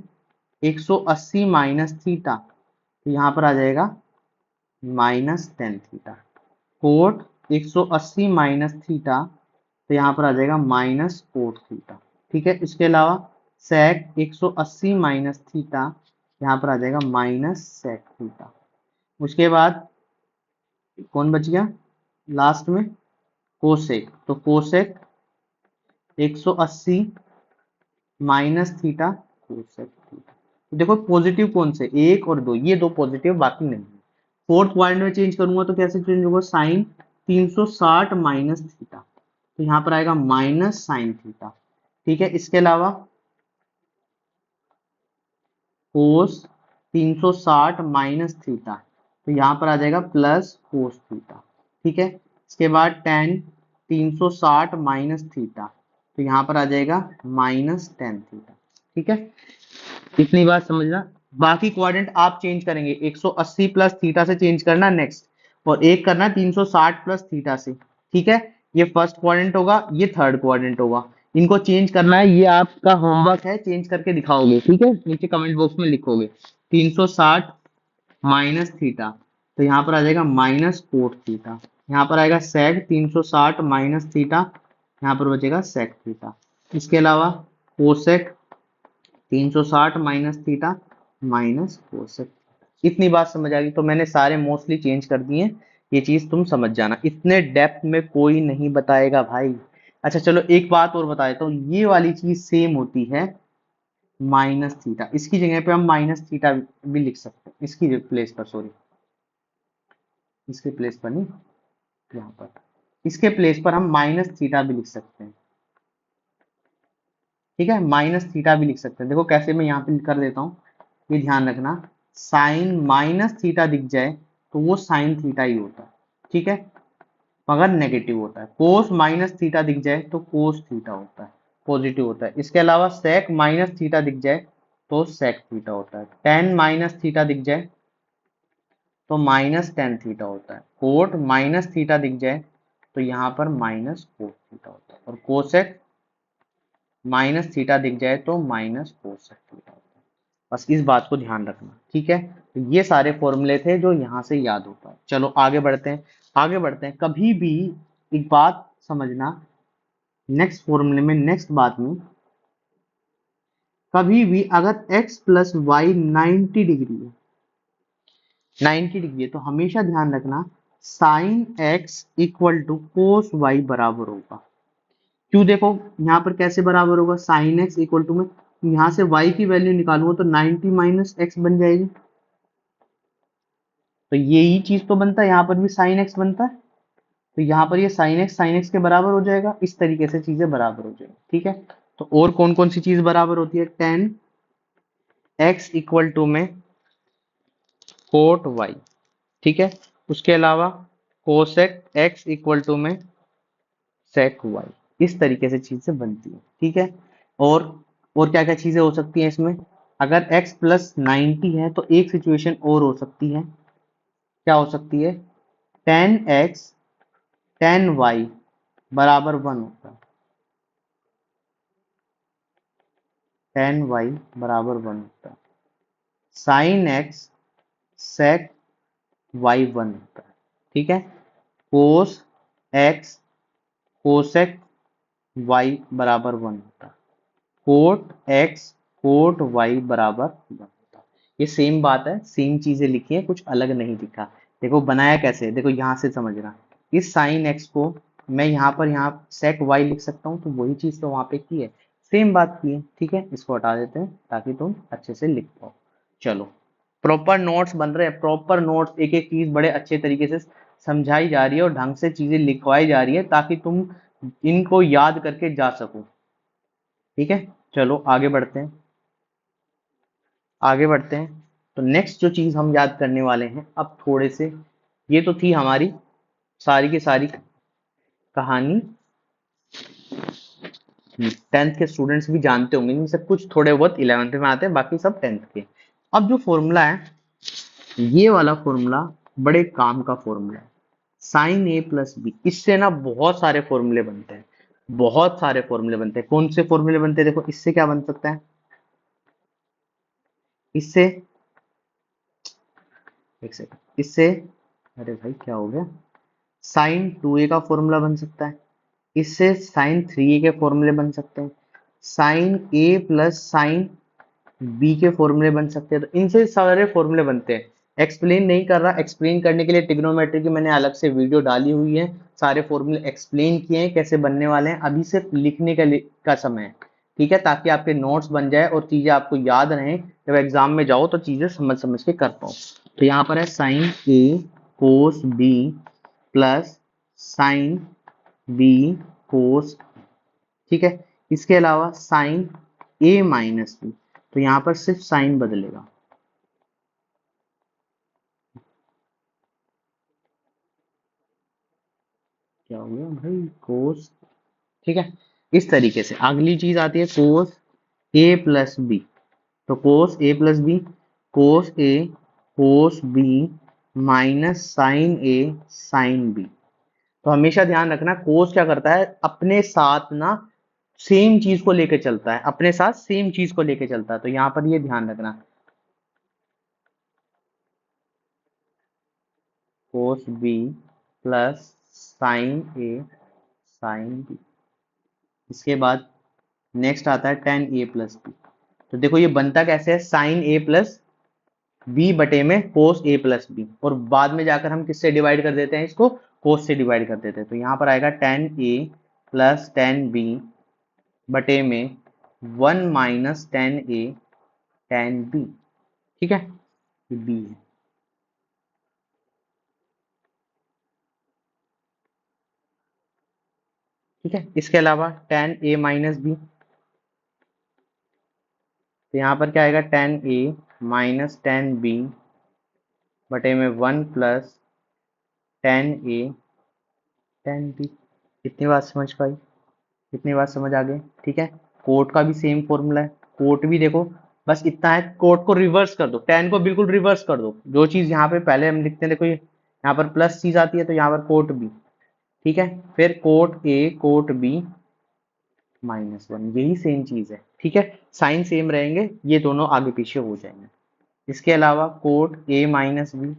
180 माइनस थीटा, तो यहाँ पर आ जाएगा minus tan theta. Cot 180 minus theta, तो यहाँ पर आ जाएगा माइनस कोट थीटा। ठीक है, इसके अलावा सेक 180 माइनस थीटा, यहाँ पर आ जाएगा माइनस सेक थीटा। उसके बाद कौन बच गया लास्ट में, कोसेक, तो cosec 180 minus theta cosec theta. तो देखो पॉजिटिव कौन से, एक और दो, ये दो पॉजिटिव, बाकी नहीं। फोर्थ क्वाड्रेंट में चेंज करूंगा तो कैसे चेंज होगा, साइन 360 माइनस थीटा, तो यहाँ पर आएगा माइनस साइन थीटा। ठीक है, इसके अलावा कोस 360 माइनस थीटा, तो यहाँ पर आ जाएगा प्लस कोस थीटा। ठीक है, इसके बाद टेन 360 माइनस थीटा, तो यहाँ पर आ जाएगा माइनस टेन थीटा। ठीक है, इतनी बात समझना। बाकी क्वाड्रेंट आप चेंज करेंगे, 180 प्लस थीटा से चेंज करना नेक्स्ट, और एक करना 360 प्लस थीटा से। ठीक है, ये फर्स्ट क्वाड्रेंट होगा, ये थर्ड क्वाड्रेंट होगा। इनको चेंज करना है, ये आपका होमवर्क है, चेंज करके दिखाओगे। ठीक है, नीचे कमेंट बॉक्स में लिखोगे 360 माइनस थीटा, तो यहाँ पर आ जाएगा माइनस कोट थीटा। यहाँ पर आएगा सेक 360 माइनस थीटा, यहाँ पर बचेगा सेक थीटा। इसके अलावा cosec 360 minus theta minus cosec. इतनी बात समझ आ गई, तो मैंने सारे मोस्टली चेंज कर दिए। ये चीज तुम समझ जाना, इतने डेप्थ में कोई नहीं बताएगा भाई। अच्छा चलो एक बात और बता देता हूँ, ये वाली चीज सेम होती है माइनस थीटा, इसकी जगह पे हम माइनस थीटा भी लिख सकते हैं, इसकी प्लेस पर, सॉरी इसके प्लेस पर नहीं, यहाँ पर इसके प्लेस पर हम माइनस थीटा भी लिख सकते हैं। ठीक है, माइनस थीटा भी लिख सकते हैं। देखो कैसे, मैं यहाँ पे कर देता हूँ, ये ध्यान रखना, साइन माइनस थीटा दिख जाए तो वो साइन थीटा ही होता है। ठीक है, मगर नेगेटिव होता है। कोस माइनस थीटा दिख जाए तो कोस थीटा होता है, पॉजिटिव होता है। इसके अलावा सेक माइनस थीटा दिख जाए तो सेक थीटा होता है। टेन माइनस थीटा दिख जाए तो माइनस टेन थीटा होता है। कोट माइनस थीटा दिख जाए तो यहाँ पर माइनस कोट थीटा होता है। और कोसेक माइनस थीटा दिख जाए तो माइनस कोसेक थीटा होता है। बस इस बात को ध्यान रखना। ठीक है, तो ये सारे फॉर्मूले थे जो यहाँ से याद होता है। चलो आगे बढ़ते हैं, आगे बढ़ते हैं। कभी भी एक बात समझना, नेक्स्ट फॉर्मूले में, नेक्स्ट बात में, कभी भी अगर x प्लस वाई 90 डिग्री है, 90 डिग्री है, तो हमेशा ध्यान रखना sine x equal to cos Y बराबर होगा। क्यों, देखो यहाँ पर कैसे बराबर होगा, साइन एक्स इक्वल टू में यहाँ से y की वैल्यू निकालूंगा तो 90 माइनस एक्स बन जाएगी। तो यही चीज तो बनता है, यहाँ पर भी साइन एक्स बनता है, तो यहाँ पर ये साइन एक्स के बराबर हो जाएगा। इस तरीके से चीजें बराबर हो जाएगी। ठीक है, तो और कौन कौन सी चीज बराबर होती है, टेन एक्स इक्वल टू में कोट वाई। ठीक है, उसके अलावा कोसेक एक्स इक्वल टू में सेक वाई। इस तरीके से चीजें बनती है। ठीक है, और क्या क्या चीजें हो सकती हैं इसमें, अगर x प्लस 90 है तो एक सिचुएशन और हो सकती है, क्या हो सकती है, टेन एक्स टेन वाई बराबर वन होता है, टेन वाई बराबर वन होता है। Sine X sec Y one होता है। ठीक है, कोस एक्स कोसेक वाई बराबर 1 होता है, कोट एक्स कोट वाई बराबर 1 होता है। ये सेम बात है, सेम चीजें लिखी है, कुछ अलग नहीं लिखा। देखो बनाया कैसे है, देखो यहां से समझना। इस साइन एक्स को मैं यहाँ पर यहाँ सेक वाई लिख सकता हूँ, तो वही चीज तो वहां पे की है, सेम बात की है। ठीक है, इसको हटा देते हैं ताकि तुम अच्छे से लिख पाओ। चलो, प्रॉपर नोट्स बन रहे हैं, प्रॉपर नोट्स, एक एक चीज बड़े अच्छे तरीके से समझाई जा रही है और ढंग से चीजें लिखवाई जा रही है ताकि तुम इनको याद करके जा सको। ठीक है, चलो आगे बढ़ते हैं, आगे बढ़ते हैं। तो नेक्स्ट जो चीज हम याद करने वाले हैं अब थोड़े से, ये तो थी हमारी सारी की सारी कहानी, 10th के स्टूडेंट्स भी जानते होंगे, इनमें से कुछ थोड़े बहुत 11th में आते हैं, बाकी सब 10th के। अब जो फॉर्मूला है, ये वाला फॉर्मूला बड़े काम का फॉर्मूला है, साइन ए प्लस बी। इससे ना बहुत सारे फॉर्मूले बनते हैं, बहुत सारे फॉर्मूले बनते हैं। कौन से फॉर्मूले बनते हैं, देखो इससे क्या बन सकता है, इससे, एक सेकंड, इससे, अरे भाई क्या हो गया, साइन 2a का फॉर्मूला बन सकता है, इससे साइन 3a के फॉर्मूले बन सकते हैं, sign A plus sine B के फॉर्मूले बन सकते हैं। तो इनसे सारे फॉर्मूले बनते हैं। एक्सप्लेन नहीं कर रहा, एक्सप्लेन करने के लिए ट्रिग्नोमेट्री की मैंने अलग से वीडियो डाली हुई है, सारे फॉर्मूले एक्सप्लेन किए हैं कैसे बनने वाले हैं। अभी सिर्फ लिखने का समय है, ठीक है, ताकि आपके नोट्स बन जाए और चीजें आपको याद रहें, जब एग्जाम में जाओ तो चीजें समझ समझ के कर पाओ। तो यहाँ पर है sine a cos b plus sine b cos, ठीक है, इसके अलावा साइन ए माइनस बी, तो यहाँ पर सिर्फ साइन बदलेगा, क्या हो गया भाई, कोस, ठीक है। इस तरीके से अगली चीज आती है कोस ए प्लस बी, तो कोस ए plus b, cos A cos B minus sine A sine B. तो हमेशा ध्यान रखना, कोस क्या करता है, अपने साथ ना सेम चीज को लेके चलता है, अपने साथ सेम चीज को लेके चलता है, तो यहाँ पर ये ध्यान रखना, कोस बी प्लस साइन ए साइन बी। इसके बाद नेक्स्ट आता है टेन ए प्लस बी। तो देखो ये बनता कैसे है, साइन ए प्लस बी बटे में कोस ए प्लस बी, और बाद में जाकर हम किससे डिवाइड कर देते हैं, इसको कोस से डिवाइड कर देते हैं। तो यहाँ पर आएगा टेन ए प्लस टेन बी बटे में 1 - 10 ए टेन बी, ठीक है, ये बी है। ठीक है, इसके अलावा टेन ए माइनस बी, तो यहाँ पर क्या आएगा, टेन ए माइनस टेन बी बटे में 1 + 10 ए टेन बी। इतनी बात समझ पाई, इतनी बात समझ आ गई, ठीक है। कोट का भी सेम फॉर्मूला है, कोट भी देखो, बस इतना है, कोट को रिवर्स कर दो, टेन को बिल्कुल रिवर्स कर दो, जो चीज यहाँ पे पहले हम लिखते हैं, देखो ये यहाँ पर प्लस चीज आती है तो यहाँ पर कोट बी, ठीक है, फिर कोट ए कोट बी -1, यही सेम चीज है, ठीक है। साइन सेम रहेंगे, ये दोनों आगे पीछे हो जाएंगे। इसके अलावा कोट ए माइनस बी,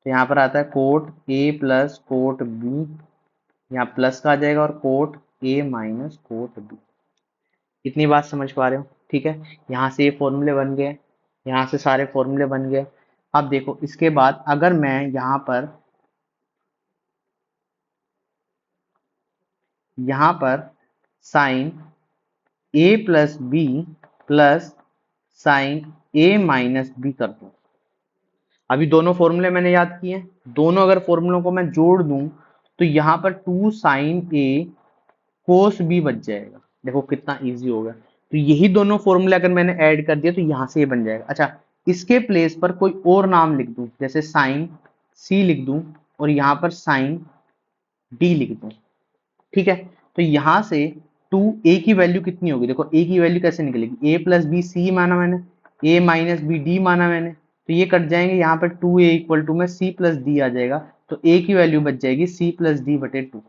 तो यहाँ पर आता है cot A plus cot B, यहाँ प्लस का आ जाएगा, और cot A minus cot B. इतनी बात समझ पा रहे हो, ठीक है। यहाँ से ये फॉर्मूले बन गए, यहाँ से सारे फॉर्मूले बन गए। अब देखो इसके बाद अगर मैं यहाँ पर sign A plus B plus sign A minus B कर दूं, अभी दोनों फॉर्मूले मैंने याद किए हैं, दोनों अगर फॉर्मूलों को मैं जोड़ दूं तो यहाँ पर 2 sin A कोस बी बच जाएगा। देखो कितना इजी हो गया, तो यही दोनों फॉर्मूले अगर मैंने ऐड कर दिया तो यहाँ से ये बन जाएगा। अच्छा, इसके प्लेस पर कोई और नाम लिख दूं, जैसे साइन सी लिख दूं और यहाँ पर साइन डी लिख दूं, ठीक है। तो यहाँ से टू ए की वैल्यू कितनी होगी, देखो ए की वैल्यू कैसे निकलेगी, ए प्लस बी सी माना मैंने, ए माइनस बी डी माना मैंने, तो ये कट जाएंगे, यहाँ पर 2a इक्वल टू में सी प्लस डी आ जाएगा, तो ए की वैल्यू बच जाएगी सी प्लस डी बटे 2।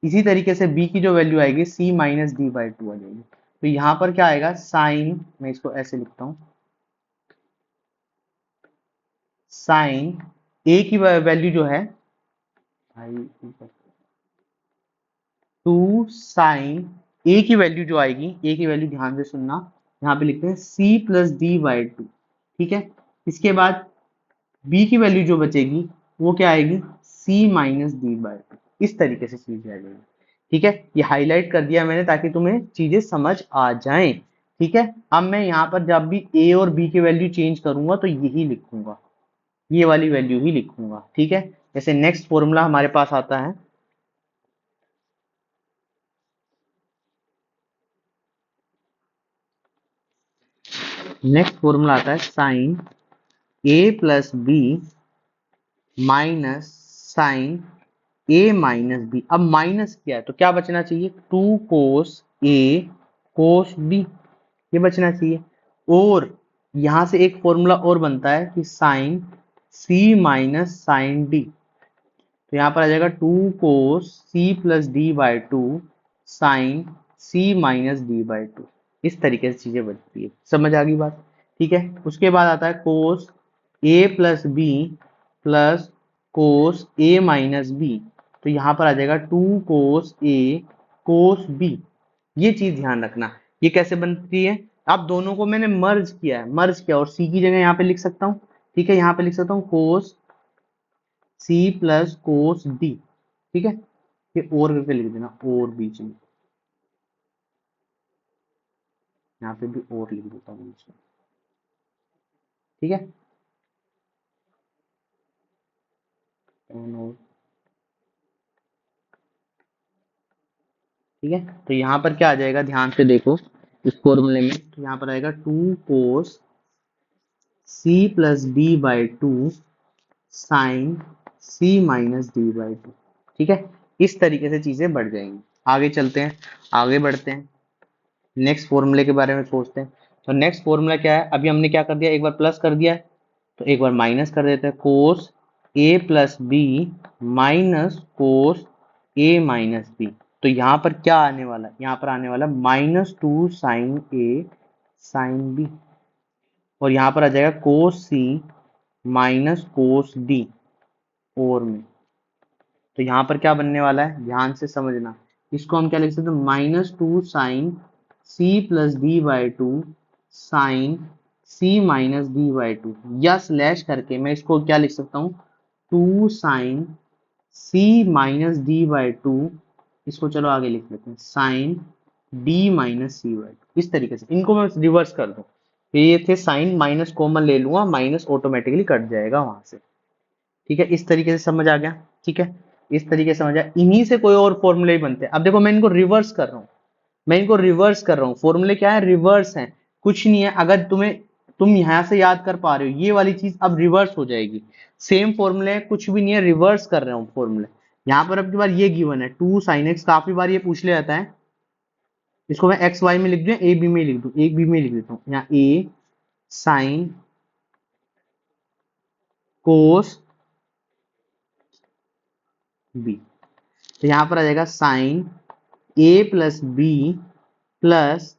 इसी तरीके से बी की जो वैल्यू आएगी सी माइनस डी बाई 2 आ जाएगी। तो यहाँ पर क्या आएगा, साइन, मैं इसको ऐसे लिखता हूँ, साइन ए की वैल्यू जो है भाई, टू साइन ए की वैल्यू जो आएगी, ए की वैल्यू ध्यान से सुनना, यहाँ पे लिखते हैं C plus D by two. ठीक है, इसके बाद बी की वैल्यू जो बचेगी वो क्या आएगी, सी माइनस डी बाई टू। इस तरीके से चीज आ जाएगी। ठीक है, ये हाईलाइट कर दिया मैंने ताकि तुम्हें चीजें समझ आ जाएं। ठीक है, अब मैं यहाँ पर जब भी ए और बी की वैल्यू चेंज करूंगा तो यही लिखूंगा, ये वाली वैल्यू ही लिखूंगा। ठीक है, जैसे नेक्स्ट फॉर्मूला हमारे पास आता है, नेक्स्ट फॉर्मूला आता है sine A plus B minus sine A minus B. अब माइनस किया है तो क्या बचना चाहिए, to cos A cos B, ये बचना चाहिए। और यहां से एक फॉर्मूला और बनता है कि sine C minus sine D, तो यहाँ पर आ जाएगा two cos C plus D by two sine C minus D by two. इस तरीके से चीजें बनती है, समझ आ गई बात। ठीक है, उसके बाद आता है कोस ए प्लस बी प्लस कोस ए माइनस बी, तो यहाँ पर आ जाएगा two cos A cos B. ये चीज ध्यान रखना, ये कैसे बनती है। अब दोनों को मैंने मर्ज किया है, मर्ज किया और सी की जगह यहाँ पे लिख सकता हूँ। ठीक है, यहाँ पे लिख सकता हूँ कोस सी प्लस कोस डी। ठीक है, ये और करके लिख देना, और बीच में, यहाँ पे भी और लिख देता हूँ बीच में। ठीक है, और ठीक है, तो यहाँ पर क्या आ जाएगा, ध्यान से देखो इस फॉर्मूले में, तो यहाँ पर आएगा two cos C plus D by two sine C minus D by two. ठीक है, इस तरीके से चीजें बढ़ जाएंगी। आगे चलते हैं, आगे बढ़ते हैं, नेक्स्ट फॉर्मूले के बारे में सोचते हैं। तो नेक्स्ट फॉर्मूला क्या है, अभी हमने क्या कर दिया, एक बार प्लस कर दिया है तो एक बार माइनस कर देते हैं, कोस ए प्लस बी माइनस कोस ए माइनस बी। तो यहाँ पर क्या आने वाला है, यहाँ पर आने वाला माइनस टू साइन ए साइन बी, और यहाँ पर आ जाएगा कोस सी माइनस कोस डी और में। तो यहाँ पर क्या बनने वाला है, ध्यान से समझना, इसको हम क्या लिख सकते हैं, minus two sine C plus D by two sine C minus D by two, या स्लैश करके मैं इसको क्या लिख सकता हूँ, two sine C minus D by two, इसको चलो आगे लिख लेते हैं sine D minus C by two. इस तरीके से इनको मैं रिवर्स कर दूं, तो ये थे साइन, माइनस कॉमन ले लूंगा, माइनस ऑटोमेटिकली कट जाएगा वहां से। ठीक है, इस तरीके से समझ आ गया। ठीक है, इस तरीके से समझ आया, इन्हीं से कोई और फॉर्मूले ही बनते हैं। अब देखो मैं इनको रिवर्स कर रहा हूँ, मैं इनको रिवर्स कर रहा हूँ, फॉर्मूले क्या है, रिवर्स है, कुछ नहीं है। अगर तुम यहां से याद कर पा रहे हो, ये वाली चीज अब रिवर्स हो जाएगी। सेम फॉर्मूले है, कुछ भी नहीं है, रिवर्स कर रहे हो फॉर्मूले। यहाँ पर अब की बार ये गिवन है टू साइन एक्स, काफी बार ये पूछ ले जाता है, इसको मैं एक्स वाई में लिख दूं, ए बी में लिख दूं, एक बी में लिख देता हूँ, यहाँ ए साइन कोस बी, तो यहाँ पर आ जाएगा sign A plus B plus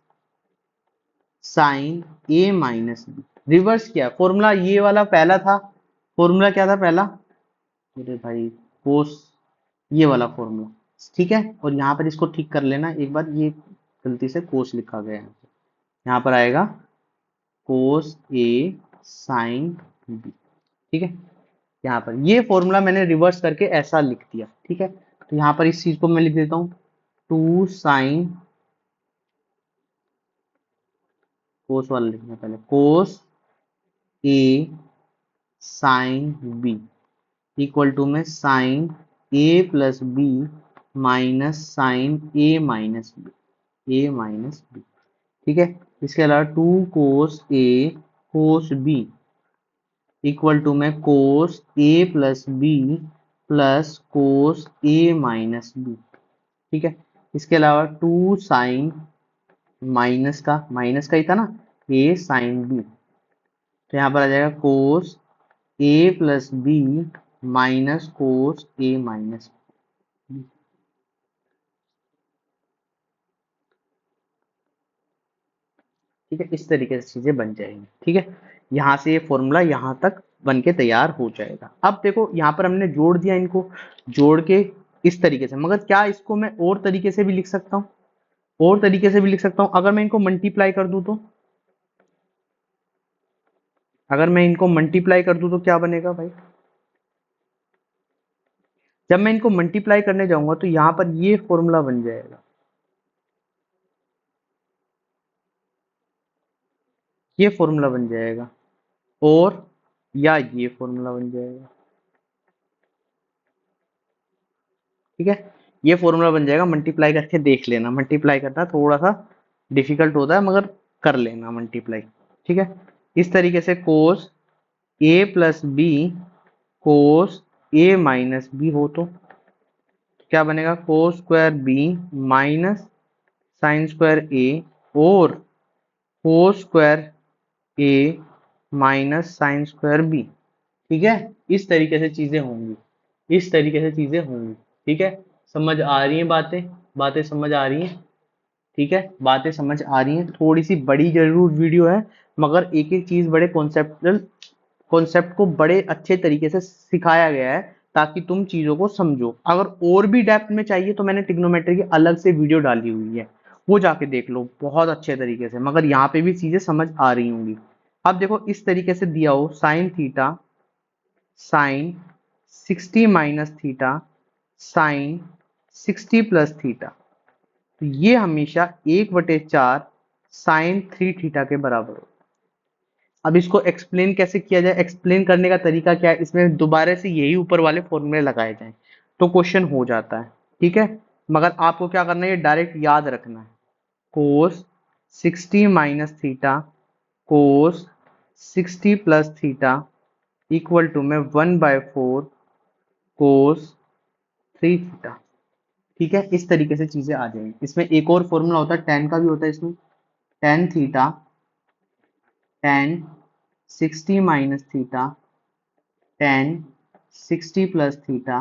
sign A minus B. Reverse किया, फॉर्मूला ये वाला पहला था, फॉर्मूला क्या था पहला, मेरे भाई कोस, ये वाला फॉर्मूला। ठीक है, और यहाँ पर इसको ठीक कर लेना एक बार, ये गलती से कोस लिखा गया है, यहाँ पर आएगा कोस ए साइन बी। ठीक है, यहाँ पर ये फॉर्मूला मैंने रिवर्स करके ऐसा लिख दिया। ठीक है, तो यहाँ पर इस चीज को मैं लिख देता हूँ, टू साइन, कोस वाला लिखना पहले, cos A sine B equal to में sine A plus B minus sine A minus B, A minus B. ठीक है, इसके अलावा two cos A cos B equal to में कोस ए प्लस बी प्लस कोस ए माइनस बी। ठीक है, इसके अलावा टू साइन, माइनस का ही था ना, ए साइन बी, तो यहाँ पर आ जाएगा कोस ए प्लस बी माइनस कोस ए माइनस बी। ठीक है, इस तरीके से चीजें बन जाएंगी। ठीक है, यहाँ से ये फॉर्मूला यहाँ तक बन के तैयार हो जाएगा। अब देखो यहाँ पर हमने जोड़ दिया, इनको जोड़ के इस तरीके से। मगर क्या इसको मैं और तरीके से भी लिख सकता हूँ? और तरीके से भी लिख सकता हूँ। अगर मैं इनको मल्टीप्लाई कर दूं तो, अगर मैं इनको मल्टीप्लाई कर दूं तो क्या बनेगा भाई? जब मैं इनको मल्टीप्लाई करने जाऊंगा तो यहां पर ये फॉर्मूला बन जाएगा, ये फॉर्मूला बन जाएगा, और या ये फॉर्मूला बन जाएगा। ठीक है, ये फॉर्मूला बन जाएगा। मल्टीप्लाई करके देख लेना, मल्टीप्लाई करना थोड़ा सा डिफिकल्ट होता है मगर कर लेना मल्टीप्लाई। ठीक है, इस तरीके से कोस ए प्लस बी कोस ए माइनस बी हो तो क्या बनेगा? Cos square b minus sine square a, और cos square a minus sine square b. ठीक है, इस तरीके से चीजें होंगी, इस तरीके से चीजें होंगी। ठीक है, समझ आ रही हैं बातें? बातें समझ आ रही हैं? ठीक है, बातें समझ आ रही हैं। थोड़ी सी बड़ी जरूर वीडियो है, मगर एक एक चीज बड़े कॉन्सेप्टल कॉन्सेप्ट को बड़े अच्छे तरीके से सिखाया गया है ताकि तुम चीजों को समझो। अगर और भी डेप्थ में चाहिए तो मैंने ट्रिग्नोमेट्री की अलग से वीडियो डाली हुई है, वो जाके देख लो बहुत अच्छे तरीके से। मगर यहाँ पे भी चीजें समझ आ रही होंगी। अब देखो, इस तरीके से दिया हो sine theta sine 60 minus theta sine 60 plus theta, तो ये हमेशा 1/4 साइन 3 थीटा के बराबर हो। अब इसको एक्सप्लेन कैसे किया जाए? एक्सप्लेन करने का तरीका क्या है? इसमें दोबारा से यही ऊपर वाले फॉर्मूले लगाए जाएं तो क्वेश्चन हो जाता है। ठीक है, मगर आपको क्या करना है, ये डायरेक्ट याद रखना है। Cos 60 minus theta cos 60 plus theta equal to में 1/4 कोस 3 थीटा। ठीक है, इस तरीके से चीजें आ जाएंगी। इसमें एक और फॉर्मूला होता है, टेन का भी होता है इसमें। Tan theta tan 60 minus theta tan 60 plus theta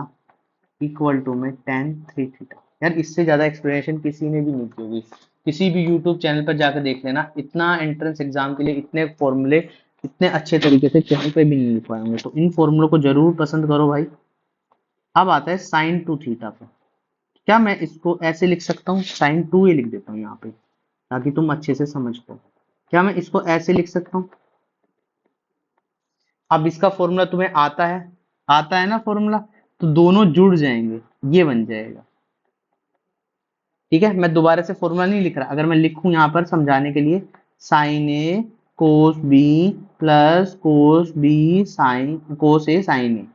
equal to में टेन 3 थीटा। यार इससे ज्यादा एक्सप्लेनेशन किसी ने भी नहीं की होगी। किसी भी यूट्यूब चैनल पर जाकर देख लेना, इतना एंट्रेंस एग्जाम के लिए इतने फॉर्मूले इतने अच्छे तरीके से कहीं पे भी नहीं लिख पाएंगे। तो इन फॉर्मूलों को जरूर पसंद करो भाई। अब आता है साइन टू थीटा पे। क्या मैं इसको ऐसे लिख सकता हूँ? साइन टू ये लिख देता हूँ यहाँ पे ताकि तुम अच्छे से समझ पाओ। क्या मैं इसको ऐसे लिख सकता हूँ? अब इसका फॉर्मूला तुम्हें आता है ना फॉर्मूला, तो दोनों जुड़ जाएंगे, ये बन जाएगा। ठीक है, मैं दोबारा से फॉर्मूला नहीं लिख रहा। अगर मैं लिखूं यहाँ पर समझाने के लिए, sine a cos b plus cos b sine cos A sine a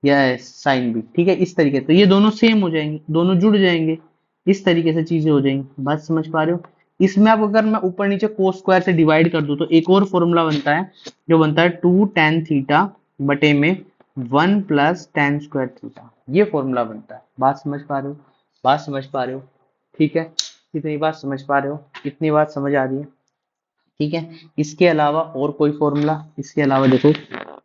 या साइन बी, ठीक है, इस तरीके से तो ये दोनों सेम हो जाएंगे, दोनों जुड़ जाएंगे। इस तरीके से चीजें हो जाएंगी। बात समझ पा रहे हो? इसमें अब अगर मैं ऊपर नीचे कोस स्क्वायर से डिवाइड कर दूं तो एक और फॉर्मूला बनता है, जो बनता है 2 tan थीटा बटे में 1 + tan² थीटा। ये फॉर्मूला बनता है। बात समझ पा रहे हो? बात समझ पा रहे हो? ठीक है, कितनी बात समझ पा रहे हो? इतनी बात समझ आ रही है? ठीक है, इसके अलावा और कोई फॉर्मूला? इसके अलावा देखो,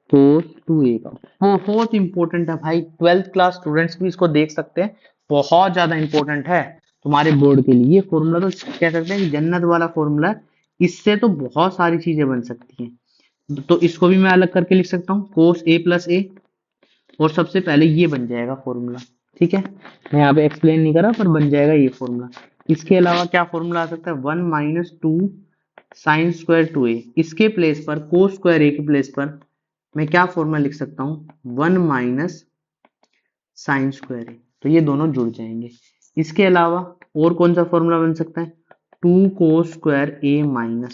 कोस 2a का बहुत इंपॉर्टेंट है भाई। 12th क्लास स्टूडेंट्स भी इसको देख सकते हैं, बहुत ज्यादा इंपॉर्टेंट है तुम्हारे बोर्ड के लिए। ये फॉर्मूला तो कह सकते हैं कि जन्नत वाला फॉर्मूला है। इससे तो बहुत सारी चीजें बन सकती हैं। तो इसको भी मैं अलग करके लिख सकता हूँ, कोस a + a, और सबसे पहले ये बन जाएगा फॉर्मूला। ठीक है, मैं यहाँ पे एक्सप्लेन नहीं कर रहा पर बन जाएगा ये फॉर्मूला। इसके अलावा क्या फॉर्मूला आ सकता है? 1 - 2 साइन स्क्वायर 2a। इसके प्लेस पर कोस स्क्वायर a के प्लेस पर मैं क्या फॉर्मूला लिख सकता हूँ? 1 - साइन स्क्वायर ए। तो ये दोनों जुड़ जाएंगे। इसके अलावा और कौन सा फॉर्मूला बन सकता है? 2 cos² a - 1।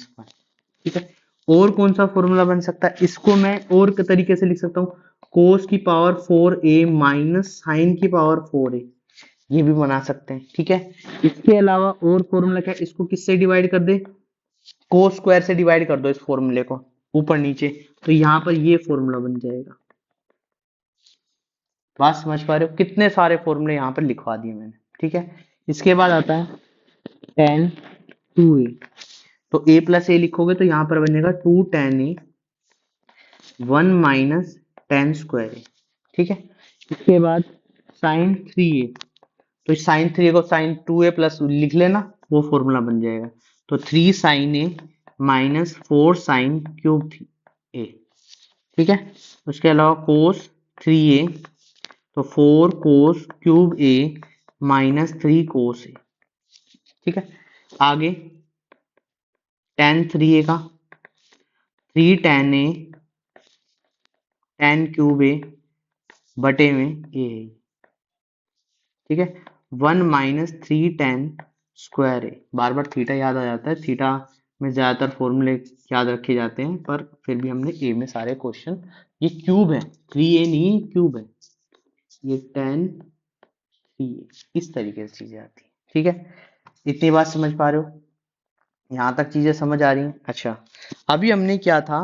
ठीक है, और कौन सा फॉर्मूला बन सकता है? इसको मैं और के तरीके से लिख सकता हूँ, cos की पावर 4a माइनस साइन की पावर 4a। ये भी बना सकते हैं। ठीक है, इसके अलावा और फॉर्मूला क्या है? इसको किससे डिवाइड कर दे? कोस स्क्वायर से डिवाइड कर दो इस फॉर्मूले को ऊपर नीचे, तो यहाँ पर ये फॉर्मूला बन जाएगा। बात समझ पा रहे हो? कितने सारे फॉर्मूले यहाँ पर लिखवा दिए मैंने। ठीक है, इसके बाद आता है tan 2a। तो a + a लिखोगे तो यहाँ पर बनेगा 2 tan a 1 - tan²a। ठीक है, इसके बाद sin 3a, तो sin 3a को sin 2a प्लस लिख लेना, वो फॉर्मूला बन जाएगा। तो 3 sin a - 4 sin³ a। ठीक है, उसके अलावा cos 3a तो 4 कोस क्यूब ए माइनस 3 कोस ए। ठीक है, आगे tan 3a का 3 tan ए tan क्यूब ए बटे में ए। ठीक है, 1 माइनस 3 tan स्क्वायर ए। बार बार थीटा याद आ जाता है, थीटा में ज्यादातर फॉर्मूले याद रखे जाते हैं, पर फिर भी हमने ए में सारे क्वेश्चन, ये क्यूब है, 3a नहीं क्यूब है, ये tan 3a, इस तरीके से चीजें आती है। ठीक है, इतनी बात समझ पा रहे हो, यहां तक चीजें समझ आ रही हैं। अच्छा, अभी हमने क्या था,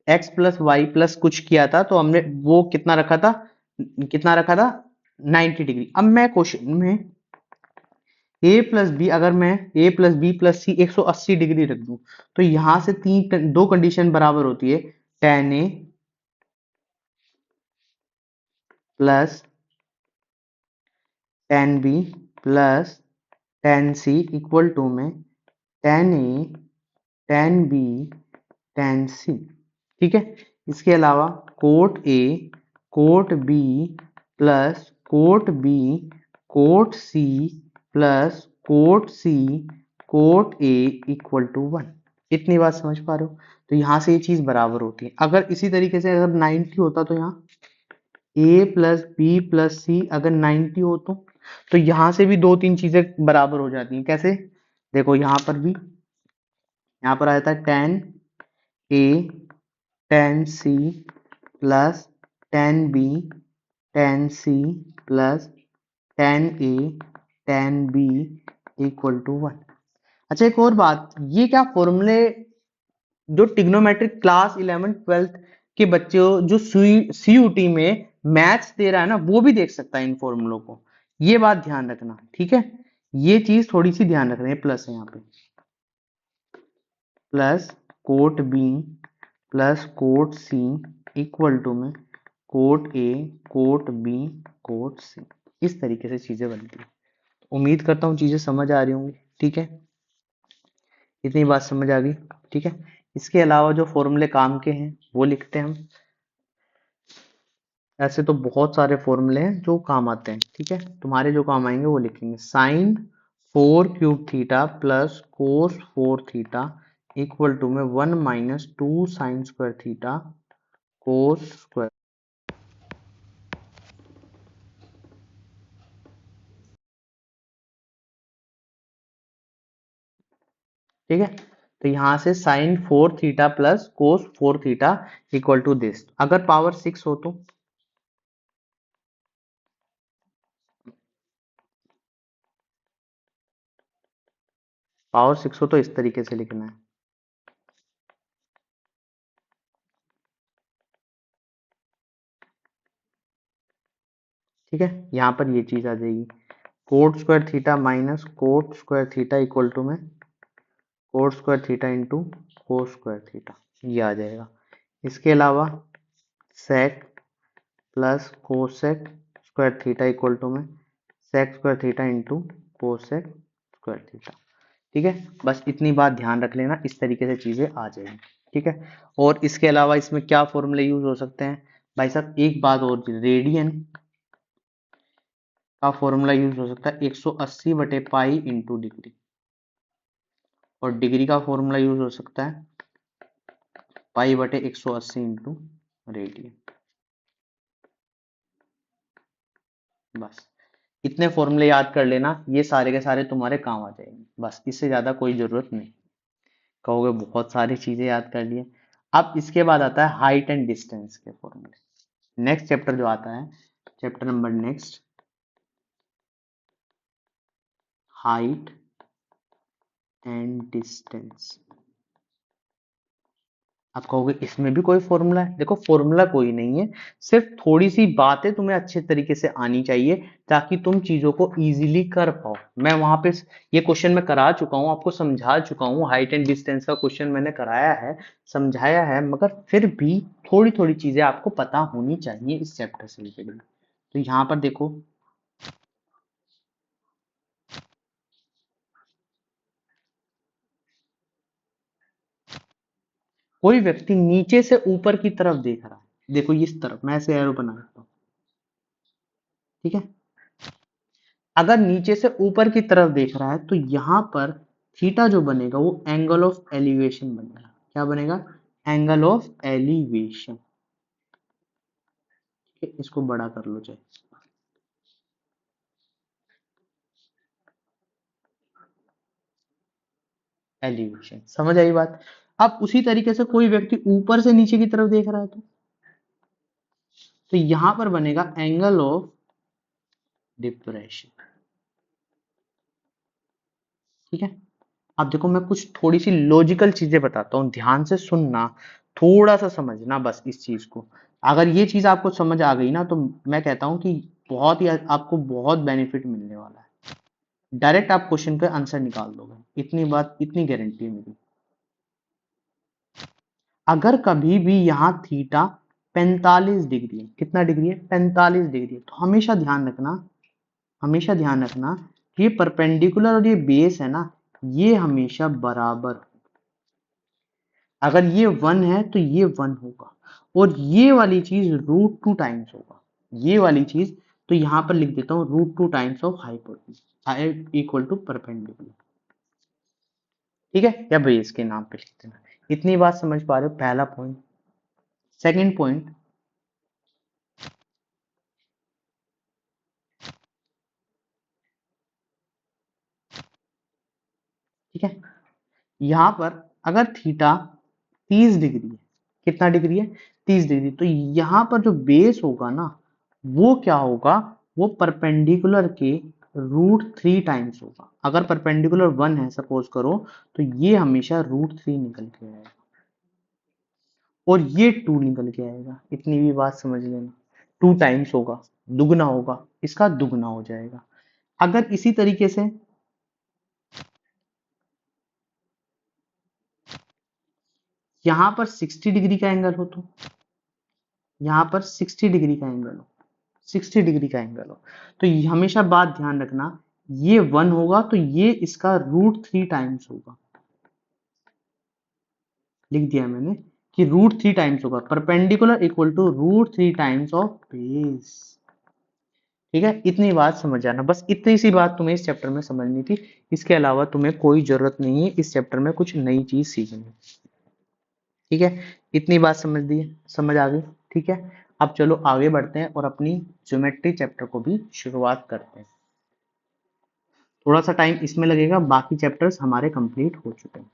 x प्लस वाई प्लस कुछ किया था, तो हमने वो कितना रखा था, 90 डिग्री। अब मैं क्वेश्चन में a प्लस बी, अगर मैं a plus B plus C 180 degree रख दूं, तो यहां से दो कंडीशन बराबर होती है, tan a plus tan b plus tan c equal to में tan a tan b tan c। ठीक है, इसके अलावा cot A cot B plus cot B cot C plus cot C cot A equal to 1। इतनी बात समझ पा रहे हो, तो यहां से ये चीज बराबर होती है। अगर इसी तरीके से अगर 90 होता, तो यहाँ ए प्लस बी प्लस सी अगर 90 हो, तो यहां से भी दो तीन चीजें बराबर हो जाती हैं। कैसे, देखो यहां पर भी, यहाँ पर आया था tan A tan C plus tan B tan C plus tan A tan B equal to 1। अच्छा, एक और बात, ये क्या फॉर्मूले जो ट्रिग्नोमेट्रिक क्लास 11 12 के बच्चे जो सीयूटी में मैथ्स दे रहा है ना, वो भी देख सकता है इन फॉर्मूलों को, ये बात ध्यान रखना। ठीक है, ये चीज थोड़ी सी ध्यान रखना है, प्लस है यहाँ पे, plus cot B plus cot c equal to में कोट ए कोट बी कोट सी। इस तरीके से चीजें बनती है। उम्मीद करता हूँ चीजें समझ आ रही होंगी। ठीक है, इतनी बात समझ आ गई। ठीक है, इसके अलावा जो फॉर्मूले काम के हैं वो लिखते हैं हम। ऐसे तो बहुत सारे फॉर्मूले हैं जो काम आते हैं। ठीक है, तुम्हारे जो काम आएंगे वो लिखेंगे। Sine 4 cube theta plus cos 4 theta equal to में 1 minus 2 sine square theta cos square. ठीक है, तो यहां से sine 4 theta plus cos 4 theta equal to this. अगर पावर 6 हो तो, पावर 6 हो तो इस तरीके से लिखना है। ठीक है, यहां पर ये चीज आ जाएगी, cot square theta minus cot square theta equal to में cot square theta into cos square theta, ये आ जाएगा। इसके अलावा sec plus cosec square theta equal to में sec square theta into cosec square theta. ठीक है, बस इतनी बात ध्यान रख लेना, इस तरीके से चीजें आ जाएंगी। ठीक है, और इसके अलावा इसमें क्या फॉर्मूले यूज हो सकते हैं भाई साहब, एक बात और, रेडियन का फॉर्मूला यूज हो सकता है 180 बटे पाई इंटू डिग्री, और डिग्री का फॉर्मूला यूज हो सकता है पाई बटे 180 इंटू रेडियन। बस इतने फॉर्मूले याद कर लेना, ये सारे के सारे तुम्हारे काम आ जाएंगे, बस इससे ज्यादा कोई जरूरत नहीं। कहोगे बहुत सारी चीजें याद कर लिए। अब इसके बाद आता है हाइट एंड डिस्टेंस के फॉर्मूले। नेक्स्ट चैप्टर जो आता है, chapter number next, height and distance. आप कहोगे इसमें भी कोई फॉर्मूला है, देखो फॉर्मूला कोई नहीं है, सिर्फ थोड़ी सी बातें तुम्हें अच्छे तरीके से आनी चाहिए, ताकि तुम चीजों को इजीली कर पाओ। मैं वहां पे ये क्वेश्चन मैं करा चुका हूँ, आपको समझा चुका हूँ, हाइट एंड डिस्टेंस का क्वेश्चन मैंने कराया है, समझाया है, मगर फिर भी थोड़ी थोड़ी चीजें आपको पता होनी चाहिए इस चैप्टर से रिलेटेड। तो यहाँ पर देखो, कोई व्यक्ति नीचे से ऊपर की तरफ देख रहा है, देखो इस तरफ मैं ऐसे एरो बना देता हूँ, ठीक है। अगर नीचे से ऊपर की तरफ देख रहा है तो यहां पर थीटा जो बनेगा वो एंगल ऑफ एलिवेशन बनेगा। क्या बनेगा? Angle of elevation. ठीक है, इसको बड़ा कर लो चाहे। एलिवेशन, समझ आई बात? अब उसी तरीके से कोई व्यक्ति ऊपर से नीचे की तरफ देख रहा है तो यहां पर बनेगा एंगल ऑफ डिप्रेशन। ठीक है। अब देखो मैं कुछ थोड़ी सी लॉजिकल चीजें बताता हूँ, ध्यान से सुनना, थोड़ा सा समझना बस इस चीज को। अगर ये चीज आपको समझ आ गई ना तो मैं कहता हूँ कि बहुत ही आपको बहुत बेनिफिट मिलने वाला है। डायरेक्ट आप क्वेश्चन पे आंसर निकाल दोगे, इतनी बात, इतनी गारंटी है मेरी। अगर कभी भी यहाँ थीटा 45 डिग्री है, कितना डिग्री है? 45 डिग्री है, तो हमेशा ध्यान रखना, हमेशा ध्यान रखना कि ये परपेंडिकुलर और ये बेस है ना, ये हमेशा बराबर। अगर ये 1 है तो ये 1 होगा, और ये वाली चीज √2 टाइम्स होगा, ये वाली चीज। तो यहां पर लिख देता हूं √2 times of hypotenuse equal to perpendicular. ठीक है, या बेस के नाम पे लिख देना। इतनी बात समझ पा रहे हो? पहला पॉइंट। सेकंड पॉइंट, ठीक है, यहां पर अगर थीटा 30 डिग्री है, कितना डिग्री है? 30 डिग्री, तो यहां पर जो बेस होगा ना वो क्या होगा? वो परपेंडिकुलर के √3 टाइम्स होगा। अगर परपेंडिकुलर 1 है सपोज करो, तो ये हमेशा √3 निकल के आएगा, और ये 2 निकल के आएगा। इतनी भी बात समझ लेना, 2 टाइम्स होगा, दुगना होगा, इसका दुगना हो जाएगा। अगर इसी तरीके से यहां पर 60 डिग्री का एंगल हो, तो यहां पर 60 डिग्री का एंगल हो, 60 डिग्री का एंगल हो, तो हमेशा बात ध्यान रखना, ये 1 होगा तो ये इसका √3 टाइम्स होगा। लिख दिया मैंने कि √3 टाइम्स होगा, perpendicular equal to √3 times of base. ठीक है, इतनी बात समझ जाना, बस इतनी सी बात तुम्हें इस चैप्टर में समझनी थी। इसके अलावा तुम्हें कोई जरूरत नहीं है इस चैप्टर में कुछ नई चीज सीखने। ठीक है, इतनी बात समझ दी, समझ आ गई? ठीक है, अब चलो आगे बढ़ते हैं और अपनी ज्योमेट्री चैप्टर को भी शुरुआत करते हैं। थोड़ा सा टाइम इसमें लगेगा, बाकी चैप्टर्स हमारे कंप्लीट हो चुके हैं।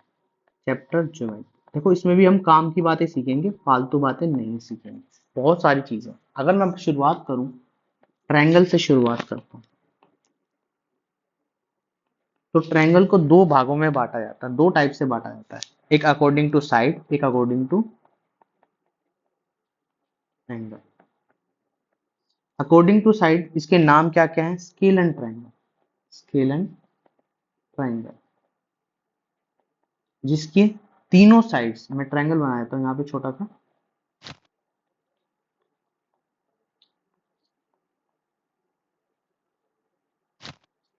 चैप्टर ज्योमेट्री, देखो इसमें भी हम काम की बातें सीखेंगे, फालतू बातें नहीं सीखेंगे, बहुत सारी चीजें। अगर मैं शुरुआत करूं, ट्रायंगल से शुरुआत करता हूं, तो ट्रायंगल को दो भागों में बांटा जाता है, दो टाइप से बांटा जाता है, एक अकॉर्डिंग टू साइड, एक according to angle. According to side, इसके नाम क्या क्या है? Scalene triangle, scalene triangle, जिसकी तीनों साइड्स, मैं ट्रायंगल बनाया था यहाँ पे छोटा सा,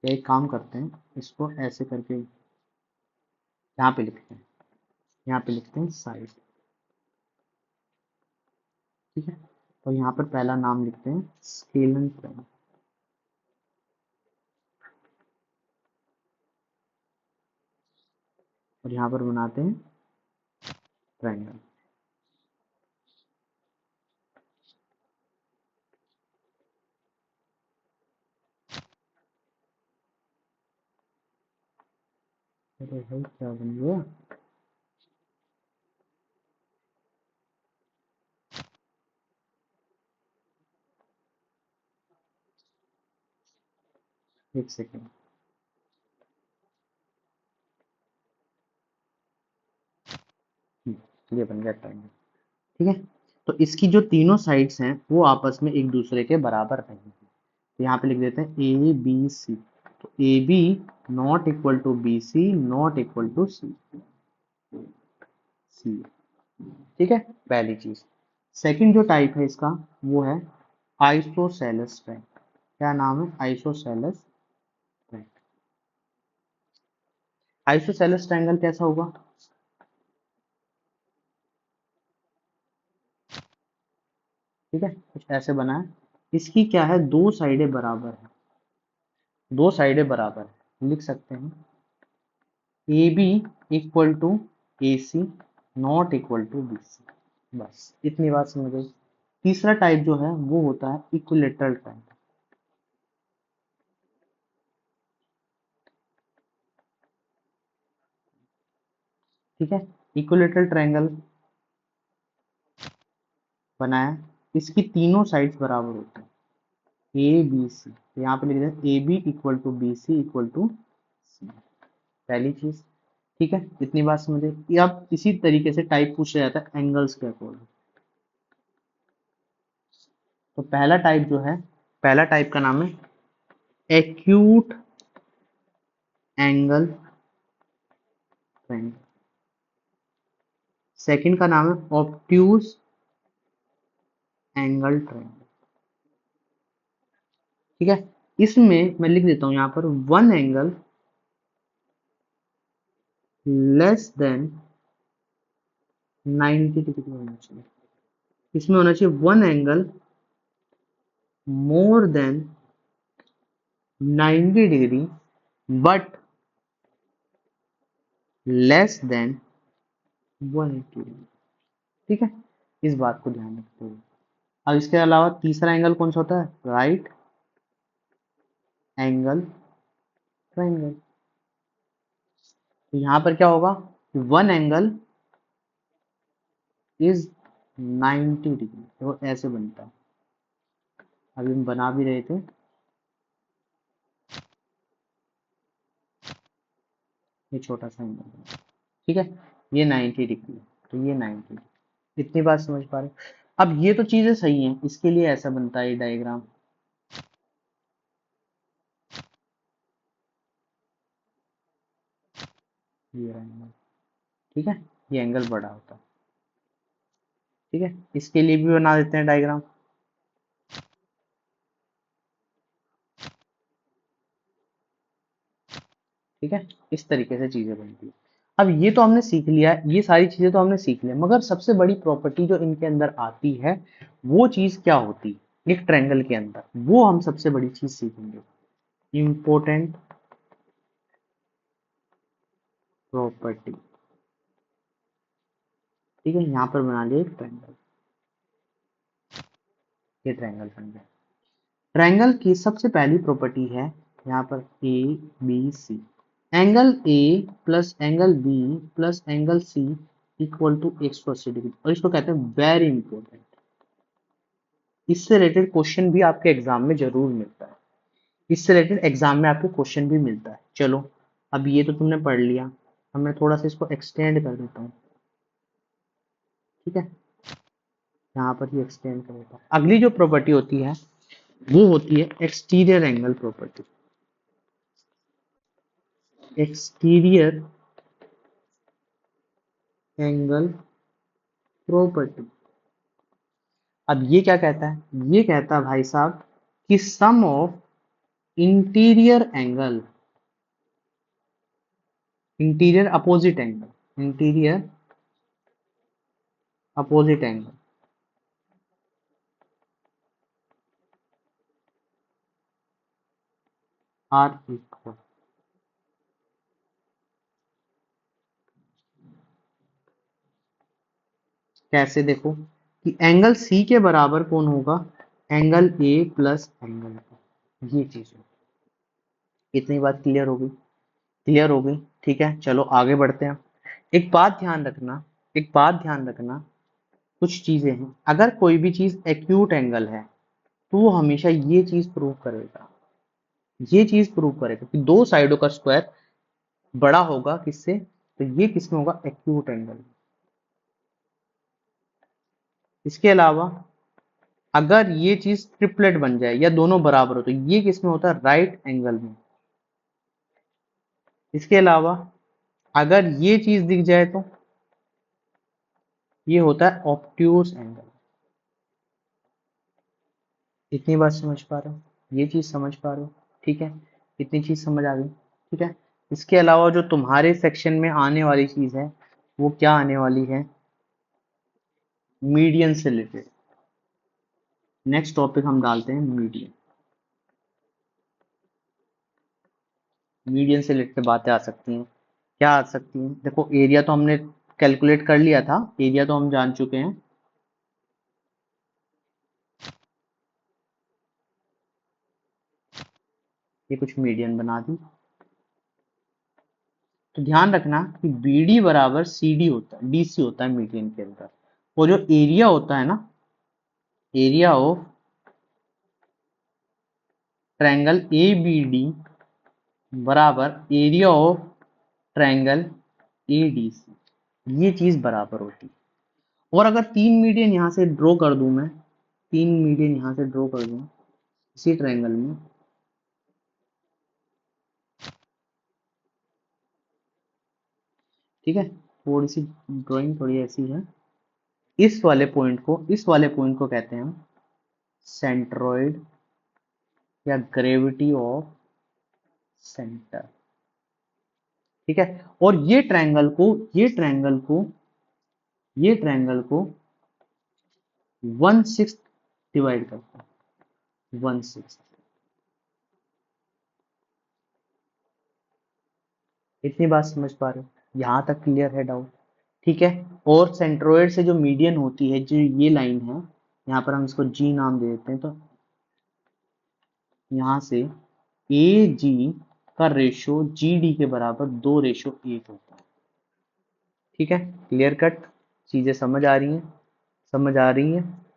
एक काम करते हैं, इसको ऐसे करके यहाँ पे लिखते हैं, यहाँ पे लिखते हैं साइड। ठीक है, और यहाँ पर पहला नाम लिखते हैं स्केल एंड ट्रायंगल, और यहाँ पर बनाते हैं ट्रायंगल। अरे भाई क्या बन गया? एक सेकेंड, ये बन गया ट्रायंगल। ठीक है, तो इसकी जो तीनों साइड्स हैं वो आपस में एक दूसरे के बराबर रहेंगी। तो यहाँ पे लिख देते हैं ABC, तो AB not equal to BC not equal to C। ठीक है, पहली चीज। सेकंड जो टाइप है इसका, वो है आइसोसेलेस ट्रायंगल। क्या नाम है? Isosceles triangle. आइसोसेलेस ट्रायंगल कैसा होगा? ठीक है, कुछ ऐसे बना है, इसकी क्या है, दो साइडें बराबर है, दो साइडें बराबर है, लिख सकते हैं A B equal to A C not equal to B C. बस इतनी बात समझ गई। तीसरा टाइप जो है वो होता है इक्विलेटरल ट्रायंगल। ठीक है, इक्विलेटरल ट्रायंगल बनाया, इसकी तीनों साइड्स बराबर होती है ए बी सी, यहाँ पे लिख दें A B equal to B C equal to C, पहली चीज। ठीक है, इतनी बात समझे। ये अब इसी तरीके से टाइप पूछा जाता है एंगल्स के अकॉर्डिंग। तो पहला टाइप जो है, पहला टाइप का नाम है एक्यूट एंगल ट्रायंगल, सेकंड का नाम है ऑब्ट्यूज एंगल ट्रायंगल। ठीक है, इसमें मैं लिख देता हूं यहां पर one angle less than 90 degree होना चाहिए, इसमें होना चाहिए one angle more than 90 degree but less than 180 degree. ठीक है, इस बात को ध्यान रखते हुए अब इसके अलावा तीसरा एंगल कौन सा होता है, राइट एंगल ट्रायंगल। तो यहां पर क्या होगा, वन एंगल इज 90 डिग्री, तो ऐसे बनता है, अभी हम बना भी रहे थे। ये छोटा सा एंगल है, ठीक है, ये 90 डिग्री है, तो ये 90 डिग्री। इतनी बात समझ पा रहे हो? अब ये तो चीजें सही हैं, इसके लिए ऐसा बनता है ये डायग्राम। ये एंगल, ठीक है, ये एंगल बड़ा होता है। ठीक है, इसके लिए भी बना देते हैं डायग्राम। ठीक है, इस तरीके से चीजें बनती है। अब ये तो हमने सीख लिया, ये सारी चीजें तो हमने सीख लिया, मगर सबसे बड़ी प्रॉपर्टी जो इनके अंदर आती है वो चीज क्या होती है एक ट्रायंगल के अंदर, वो हम सबसे बड़ी चीज सीखेंगे, इंपॉर्टेंट प्रॉपर्टी। ठीक है, यहाँ पर बना लिया एक ट्रायंगल, ये ट्रायंगल बन गया। ट्रायंगल की सबसे पहली प्रॉपर्टी है यहाँ पर A B C, angle A plus angle B plus angle C equal to 180 degree, और इसको कहते हैं वेरी इंपॉर्टेंट। इससे रिलेटेड क्वेश्चन भी आपके एग्जाम में जरूर मिलता है, इससे रिलेटेड एग्जाम में आपको क्वेश्चन भी मिलता है। चलो, अब ये तो तुमने पढ़ लिया, अब मैं थोड़ा सा इसको एक्सटेंड कर देता हूँ। ठीक है, यहाँ पर ही एक्सटेंड कर देता हूँ। अगली जो प्रॉपर्टी होती है वो होती है exterior angle property, exterior angle property. अब ये क्या कहता है, ये कहता है भाई साहब कि sum of interior angle, interior opposite angle, interior opposite angle are equal. कैसे, देखो कि एंगल सी के बराबर कौन होगा, angle A plus angle B, ये चीज है। इतनी बात क्लियर हो गई, क्लियर हो गई। ठीक है, चलो आगे बढ़ते हैं। एक बात ध्यान रखना, एक बात ध्यान रखना, कुछ चीजें हैं, अगर कोई भी चीज एक्यूट एंगल है तो वो हमेशा ये चीज प्रूव करेगा, ये चीज प्रूव करेगा कि दो साइडों का स्क्वायर बड़ा होगा किससे, तो ये किसमें होगा, एक्यूट एंगल। इसके अलावा अगर ये चीज ट्रिपलेट बन जाए या दोनों बराबर हो तो ये किसमें होता है, राइट एंगल में। इसके अलावा अगर ये चीज दिख जाए तो ये होता है ऑब्ट्यूज एंगल। इतनी बात समझ पा रहे हो, ये चीज समझ पा रहे हो? ठीक है, इतनी चीज समझ आ गई। ठीक है, इसके अलावा जो तुम्हारे सेक्शन में आने वाली चीज है वो क्या आने वाली है, मीडियन से रिलेटेड, नेक्स्ट टॉपिक हम डालते हैं मीडियन। मीडियन से रिलेटेड बातें आ सकती हैं, क्या आ सकती हैं? देखो एरिया तो हमने कैलकुलेट कर लिया था, एरिया तो हम जान चुके हैं। ये कुछ मीडियन बना दी। तो ध्यान रखना कि बी डी बराबर सी डी होता है, डी सी होता है मीडियन के अंदर। और जो एरिया होता है ना, area of triangle A B D बराबर area of triangle A D C, ये चीज बराबर होती है। और अगर तीन मीडियन यहां से ड्रॉ कर दूं मैं, तीन मीडियन यहां से ड्रॉ कर दूं इसी ट्रायंगल में, ठीक है, थोड़ी सी ड्राइंग थोड़ी ऐसी है। इस वाले पॉइंट को कहते हैं हम सेंट्रोइड या ग्रेविटी ऑफ सेंटर, ठीक है। और ये ट्रायंगल को 1/6 डिवाइड करता है, 1/6। इतनी बात समझ पा रहे हो? यहां तक क्लियर है डाउट? ठीक है। और सेंट्रोइड से जो मीडियन होती है, जो ये लाइन है, यहाँ पर हम इसको जी नाम दे देते हैं, तो यहाँ से ए जी का रेशो जी डी के बराबर 2:1 होता है, ठीक है। क्लियर कट, चीजें समझ आ रही हैं? समझ आ रही हैं?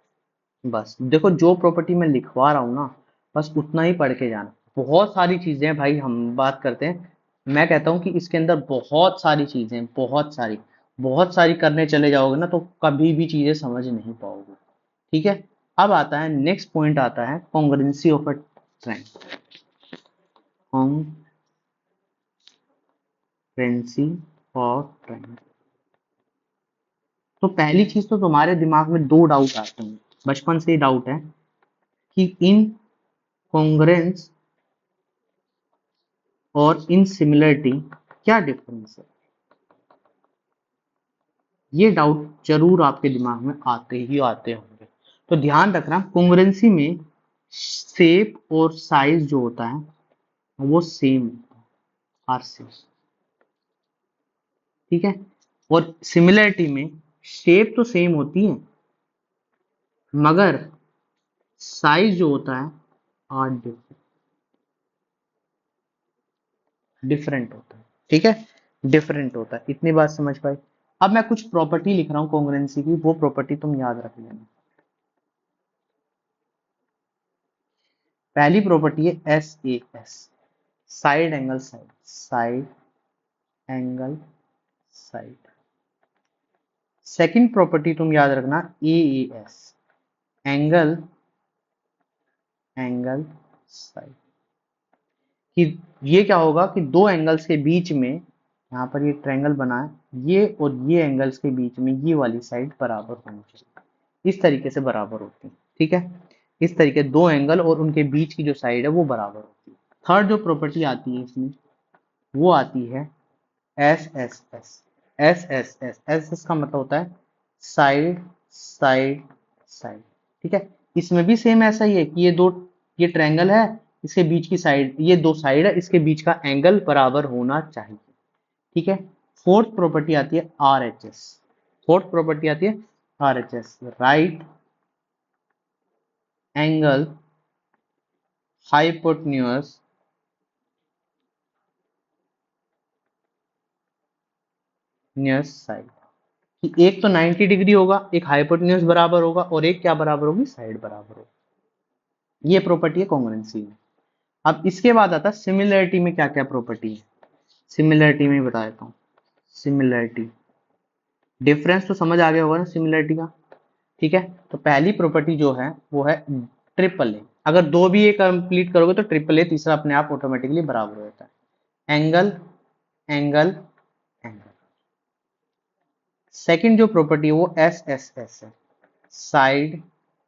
बस देखो जो प्रॉपर्टी मैं लिखवा रहा हूँ ना, बस उतना ही पढ़ के जाना। बहुत सारी चीजें हैं भाई, हम बात करते हैं, मैं कहता हूँ कि इसके अंदर बहुत सारी चीजें हैं, बहुत सारी करने चले जाओगे ना तो कभी भी चीजें समझ नहीं पाओगे, ठीक है। अब आता है नेक्स्ट पॉइंट, आता है congruency of a triangle. Congruency of triangle. तो पहली चीज तो तुम्हारे दिमाग में दो डाउट आते हैं, बचपन से ही डाउट है कि इन कॉन्ग्रुएंस और इन सिमिलरिटी क्या डिफरेंस है। ये डाउट जरूर आपके दिमाग में आते ही आते होंगे। तो ध्यान रखना, कॉन्ग्रुएंसी में शेप और साइज जो होता है वो सेम आर सेम, ठीक है। और सिमिलरिटी में शेप तो सेम होती है मगर साइज जो होता है आर डिफरेंट होता है, ठीक है, डिफरेंट होता है। इतनी बात समझ पाई? अब मैं कुछ प्रॉपर्टी लिख रहा हूँ कॉन्ग्रुएंसी की, वो प्रॉपर्टी तुम याद रख लेना। पहली प्रॉपर्टी है S A S, side angle side, side angle side. Second property तुम याद रखना A S, angle angle side. कि ये क्या होगा कि दो एंगल्स के बीच में, यहाँ पर ये ट्रायंगल बना है, ये और ये एंगल्स के बीच में ये वाली साइड बराबर होनी चाहिए, इस तरीके से बराबर होती है, ठीक है। इस तरीके दो एंगल और उनके बीच की जो साइड है वो बराबर होती है। थर्ड जो प्रॉपर्टी आती है इसमें, वो आती है S S S. S S का मतलब होता है साइड साइड साइड, ठीक है। इसमें भी सेम ऐसा ही है कि ये ट्रायंगल है, इसके बीच की साइड, ये दो साइड है, इसके बीच का एंगल बराबर होना चाहिए, ठीक है। फोर्थ प्रॉपर्टी आती है R H S. Fourth property आती है R H S, right angle hypotenuse near side. कि एक तो 90 डिग्री होगा, एक हाइपोटेन्यूज बराबर होगा, और एक क्या बराबर होगी, साइड बराबर होगी। ये प्रॉपर्टी है कॉन्ग्रुएंसी में। अब इसके बाद आता है सिमिलरिटी में क्या क्या प्रॉपर्टी है। सिमिलरिटी में ही बता देता हूँ। सिमिलरिटी, डिफरेंस तो समझ आ गया होगा ना सिमिलरिटी का, ठीक है। तो पहली प्रॉपर्टी जो है वो है ट्रिपल ए। अगर दो भी ए कंप्लीट करोगे तो ट्रिपल ए, तीसरा अपने आप ऑटोमेटिकली बराबर हो जाता है। Angle angle angle. सेकंड जो प्रॉपर्टी है वो एस एस एस है, साइड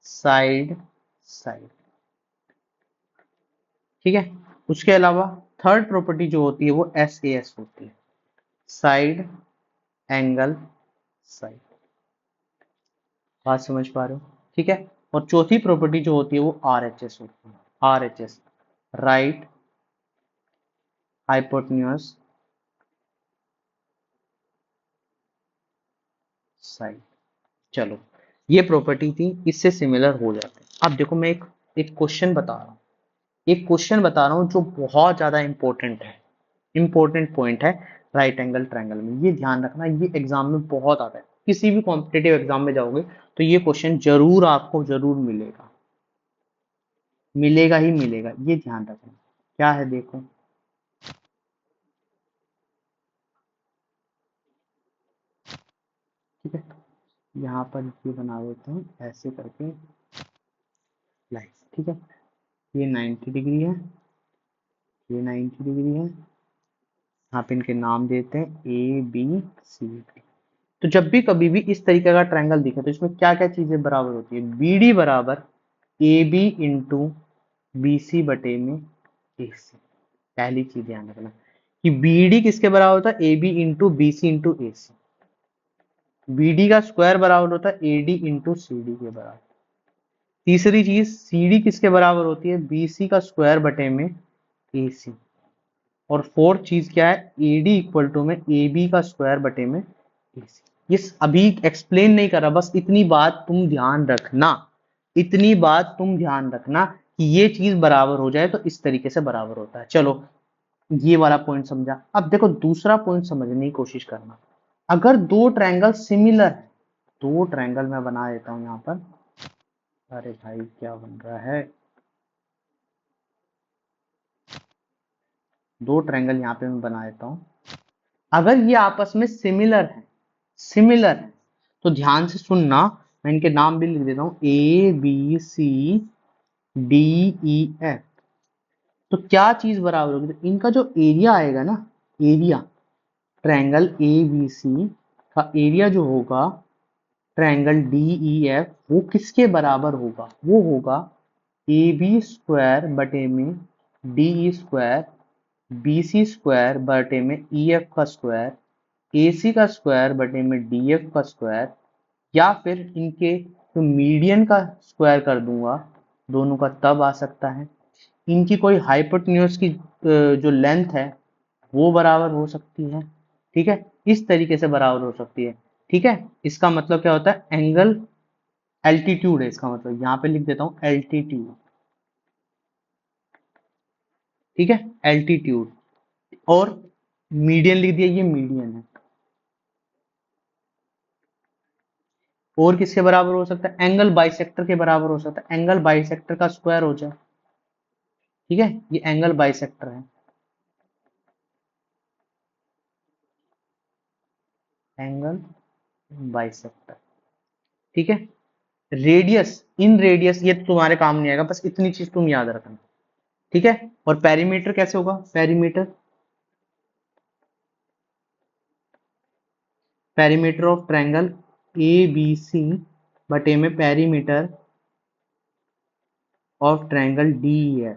साइड साइड, ठीक है। उसके अलावा थर्ड प्रॉपर्टी जो होती है वो एस ए एस होती है, साइड एंगल साइड। बात समझ पा रहे हो, ठीक है। और चौथी प्रॉपर्टी जो होती है वो RHS होती है। RHS, right hypotenuse side. चलो, ये प्रॉपर्टी थी, इससे सिमिलर हो जाते हैं। अब देखो मैं एक क्वेश्चन बता रहा हूँ, एक क्वेश्चन बता रहा हूँ जो बहुत ज्यादा इंपॉर्टेंट है, इंपॉर्टेंट पॉइंट है राइट एंगल ट्रायंगल में। ये ध्यान रखना, ये एग्जाम में बहुत आता है, किसी भी कॉम्पिटेटिव एग्जाम में जाओगे तो ये क्वेश्चन जरूर आपको जरूर मिलेगा, मिलेगा ही मिलेगा, ये ध्यान रखना। क्या है देखो, ठीक है, यहाँ पर ये बना देते हैं ऐसे करके लाइन, ठीक है। ये 90 डिग्री है, ये 90 डिग्री है। आप इनके नाम देते हैं ABCD। तो जब भी कभी भी इस तरीके का ट्रायंगल दिखे तो इसमें क्या क्या चीजें बराबर होती है? BD बराबर AB इंटू BC बटे में AC। पहली चीज ध्यान रखना कि BD किसके बराबर होता है? AB into BC into AC। BD का स्क्वायर बराबर होता है AD इंटू CD के बराबर। तीसरी चीज CD किसके बराबर होती है? BC का स्क्वायर बटे में AC। और फोर्थ चीज क्या है? AD इक्वल टू में AB का स्क्वायर बटे में AC। ये अभी एक्सप्लेन नहीं कर रहा, बस इतनी बात तुम ध्यान रखना, इतनी बात तुम ध्यान रखना कि ये चीज बराबर हो जाए तो इस तरीके से बराबर होता है। चलो, ये वाला पॉइंट समझा। अब देखो दूसरा पॉइंट समझने की कोशिश करना। अगर दो ट्रायंगल सिमिलर है, दो ट्रायंगल मैं बना देता हूं यहां पर। अरे भाई क्या बन रहा है? दो ट्रायंगल यहां पे मैं बना देता हूं। अगर ये आपस में सिमिलर है, सिमिलर है, तो ध्यान से सुनना, मैं इनके नाम भी लिख देता हूं ABCDEF। तो क्या चीज बराबर होगी? तो इनका जो एरिया आएगा ना, एरिया ट्रायंगल ABC का एरिया जो होगा ट्रायंगल DEF, वो किसके बराबर होगा? वो होगा AB स्क्वायर बटे में DE स्क्वायर, BC स्क्वायर बटे में EF का स्क्वायर, AC का स्क्वायर बटे में DF का स्क्वायर, या फिर इनके जो मीडियन का स्क्वायर कर दूंगा दोनों का, तब आ सकता है। इनकी कोई हाइपोटेन्यूज की जो लेंथ है वो बराबर हो सकती है, ठीक है, इस तरीके से बराबर हो सकती है, ठीक है। इसका मतलब क्या होता है? एंगल एल्टीट्यूड है इसका मतलब, यहां पे लिख देता हूं एल्टीट्यूड, ठीक है, एल्टीट्यूड। और मीडियन लिख दिया, ये मीडियन है। और किसके बराबर हो सकता है? एंगल बाइसेक्टर के बराबर हो सकता है, एंगल बाइसेक्टर का स्क्वायर हो जाए, ठीक है, ये एंगल बाइसेक्टर है, एंगल बाइसेक्टर, ठीक है। रेडियस, इन रेडियस ये तो तुम्हारे काम नहीं आएगा, बस इतनी चीज तुम याद रखना, ठीक है। और पेरीमीटर कैसे होगा? Perimeter, perimeter of triangle ABC बटे में पेरीमीटर ऑफ ट्रायंगल DEF,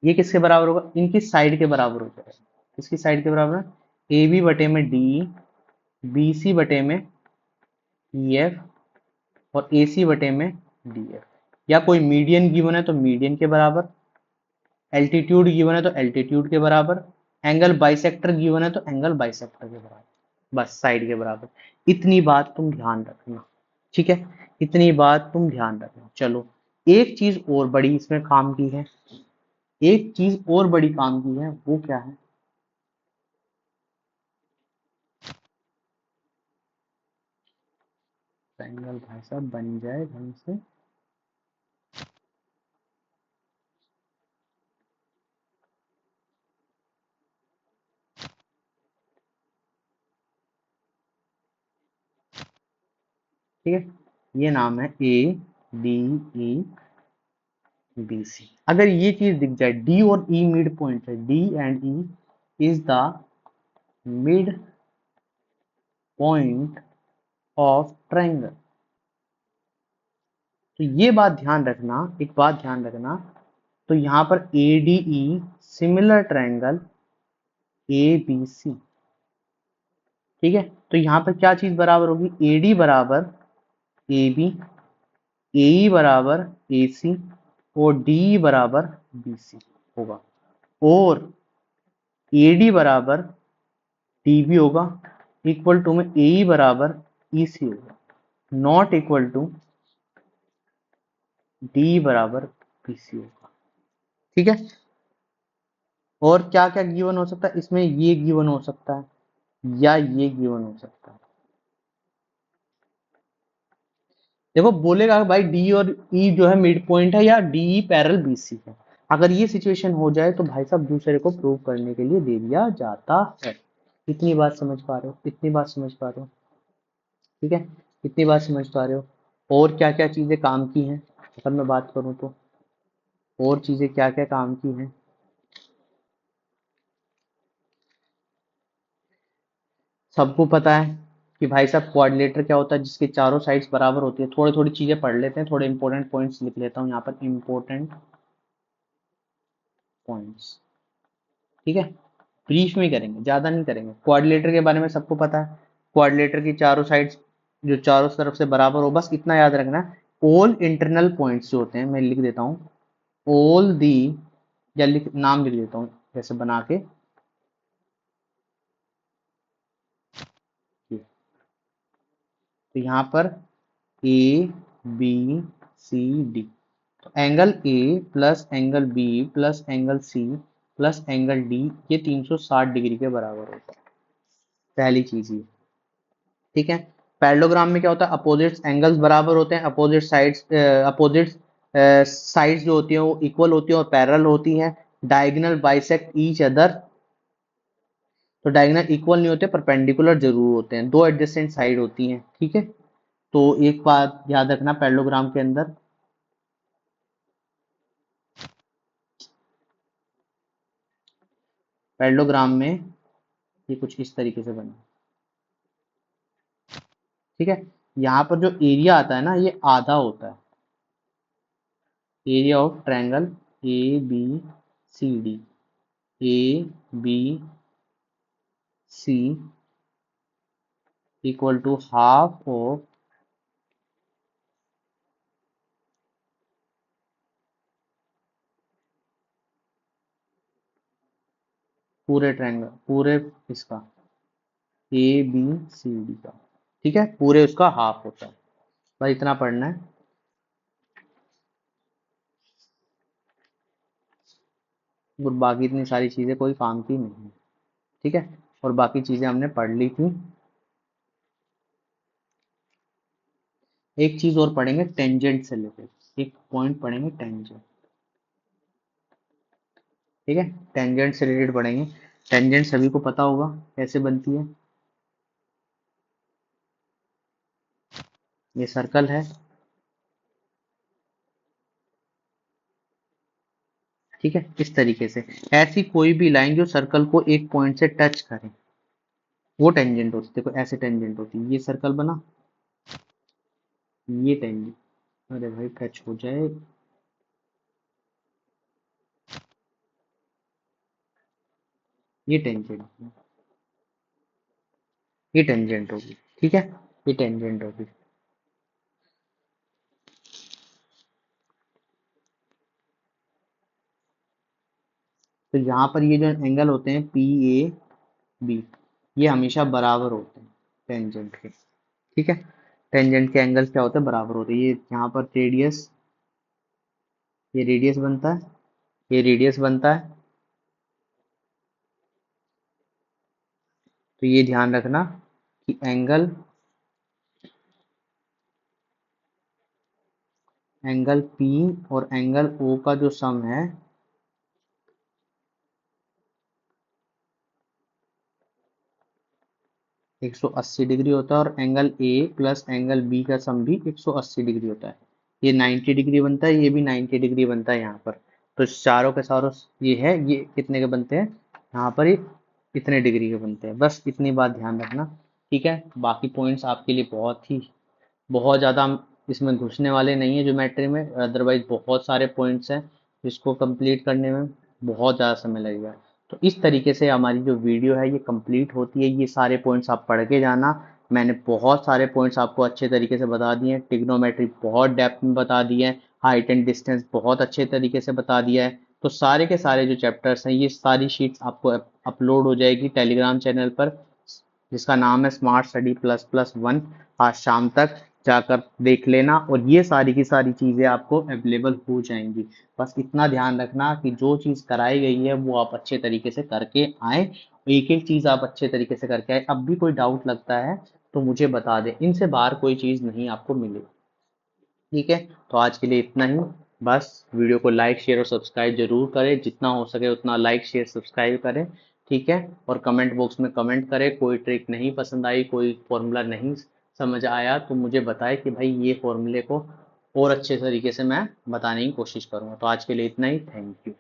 ये किसके बराबर होगा? इनकी साइड के बराबर हो जाएगा। किसकी साइड के बराबर है? AB बटे में DE, BC बटे में EF, और AC बटे में DF। या कोई मीडियन गिवन है तो मीडियन के बराबर, एल्टीट्यूड गिवन है तो एल्टीट्यूड के बराबर, एंगल बाइसेक्टर गिवन है तो एंगल बाइसेक्टर के बराबर, बस साइड के बराबर। इतनी बात तुम ध्यान रखना, ठीक है, इतनी बात तुम ध्यान रखना। चलो, एक चीज और बड़ी इसमें काम की है, एक चीज और बड़ी काम की है, वो क्या है? ट्रायंगल भाई साहब बन जाए ढंग से। ठीक है, ये नाम है ADEBC। अगर ये चीज दिख जाए, D और E मिड पॉइंट है, D and E is the mid point of triangle. तो ये बात ध्यान रखना, एक बात ध्यान रखना, तो यहां पर ADE सिमिलर ट्रायंगल ABC, ठीक है। तो यहां पर क्या चीज बराबर होगी? AD बराबर AB, ए बराबर ए सी और डी बराबर बी सी होगा, और ए डी बराबर डी बी होगा, इक्वल टू में ए बराबर ई सी होगा, नॉट इक्वल टू डी बराबर बी सी होगा। ठीक है, और क्या क्या गिवन हो सकता है इसमें, ये गिवन हो सकता है या ये गिवन हो सकता है। देखो बोलेगा भाई डी और ई जो है मिड पॉइंट है या D E parallel B C है। अगर ये सिचुएशन हो जाए तो भाई साहब दूसरे को प्रूव करने के लिए दे दिया जाता है। इतनी बात समझ पा रहे हो, इतनी बात समझ पा रहे हो? ठीक है, इतनी बात समझ पा रहे हो? और क्या क्या चीजें काम की हैं अगर मैं बात करूं तो, और चीजें क्या क्या काम की हैं? सबको पता है कि भाई साहब कोऑर्डिनेटर क्या होता है, जिसके चारों साइड्स बराबर होती है। थोड़ी थोड़ी चीजें पढ़ लेते हैं, थोड़े इंपॉर्टेंट पॉइंट्स लिख लेता हूँ यहाँ पर, इंपॉर्टेंट पॉइंट्स। ठीक है, ब्रीफ में करेंगे, ज्यादा नहीं करेंगे। कोऑर्डिनेटर के बारे में सबको पता है, कोऑर्डिनेटर की चारों साइड्स जो चारों तरफ से बराबर हो, बस इतना याद रखना है। ऑल इंटरनल पॉइंट्स जो होते हैं, मैं लिख देता हूँ ऑल दी, या नाम लिख देता हूँ जैसे बना के, तो यहाँ पर ए बी सी डी, तो angle A plus angle B plus angle C plus angle D ये 360 डिग्री के बराबर होता है। पहली चीज ये, ठीक है। पैरेललोग्राम में क्या होता है, अपोजिट एंगल्स बराबर होते हैं, अपोजिट साइड्स जो होती हैं वो इक्वल होती हैं और पैरेलल होती हैं। डायगोनल बाइसेक्ट ईच अदर, तो डायगोनल इक्वल नहीं होते, परपेंडिकुलर जरूर होते हैं। दो एडजेसेंट साइड होती हैं, ठीक है। तो एक बात याद रखना पैरेललोग्राम के अंदर, पैरेललोग्राम में ये कुछ इस तरीके से बना, ठीक है। यहाँ पर जो एरिया आता है ना, ये आधा होता है, area of triangle A B C D, A B C equal to half of पूरे ट्रायंगल, पूरे इसका ए बी सी डी का, ठीक है, पूरे उसका हाफ होता है। बस इतना पढ़ना है, और बाकी इतनी सारी चीजें कोई काम की नहीं है, ठीक है। और बाकी चीजें हमने पढ़ ली थी। एक चीज और पढ़ेंगे टेंजेंट से रिलेटेड, एक पॉइंट पढ़ेंगे टेंजेंट, ठीक है। टेंजेंट से रिलेटेड पढ़ेंगे। टेंजेंट सभी को पता होगा कैसे बनती है। ये सर्कल है, ठीक है, इस तरीके से ऐसी कोई भी लाइन जो सर्कल को एक पॉइंट से टच करे वो टेंजेंट होती है। देखो ऐसे टेंजेंट होती है, ये सर्कल बना, ये टेंजेंट, अरे भाई टच हो जाए, ये टेंजेंट, ये टेंजेंट होगी, ठीक है, ये टेंजेंट होगी। तो यहाँ पर ये जो एंगल होते हैं पी ए बी, ये हमेशा बराबर होते हैं टेंजेंट के, ठीक है। टेंजेंट के एंगल्स क्या होते हैं, बराबर होते हैं। ये यहाँ पर रेडियस, ये रेडियस बनता है, ये रेडियस बनता है, तो ये ध्यान रखना कि एंगल पी और एंगल ओ का जो सम है, एक 180 डिग्री होता है, और angle A plus angle B का सम भी 180 डिग्री होता है। ये 90 डिग्री बनता है, ये भी 90 डिग्री बनता है यहाँ पर। तो चारों के चारों ये है, ये कितने के बनते हैं यहाँ पर, ये इतने डिग्री के बनते हैं। बस इतनी बात ध्यान रखना, ठीक है। बाकी पॉइंट्स आपके लिए बहुत ज़्यादा इसमें घुसने वाले नहीं है ज्योमेट्री में, अदरवाइज बहुत सारे पॉइंट्स हैं जिसको कंप्लीट करने में बहुत ज़्यादा समय लगेगा। तो इस तरीके से हमारी जो वीडियो है ये कंप्लीट होती है। ये सारे पॉइंट्स आप पढ़ के जाना, मैंने बहुत सारे पॉइंट्स आपको अच्छे तरीके से बता दिए हैं, ट्रिग्नोमेट्री बहुत डेप्थ में बता दिया है, हाइट एंड डिस्टेंस बहुत अच्छे तरीके से बता दिया है। तो सारे के सारे जो चैप्टर्स हैं, ये सारी शीट्स आपको अपलोड हो जाएगी टेलीग्राम चैनल पर, जिसका नाम है smart study plus plus one. आज शाम तक जाकर देख लेना और ये सारी की सारी चीज़ें आपको अवेलेबल हो जाएंगी। बस इतना ध्यान रखना कि जो चीज़ कराई गई है वो आप अच्छे तरीके से करके आए, एक एक चीज़ आप अच्छे तरीके से करके आए। अब भी कोई डाउट लगता है तो मुझे बता दें, इनसे बाहर कोई चीज़ नहीं आपको मिलेगी। ठीक है, तो आज के लिए इतना ही। बस वीडियो को लाइक शेयर और सब्सक्राइब जरूर करें, जितना हो सके उतना लाइक शेयर सब्सक्राइब करें। ठीक है, और कमेंट बॉक्स में कमेंट करें, कोई ट्रिक नहीं पसंद आई, कोई फॉर्मूला नहीं समझ आया तो मुझे बताएं कि भाई ये फॉर्मूले को और अच्छे तरीके से मैं बताने की कोशिश करूँगा। तो आज के लिए इतना ही, थैंक यू।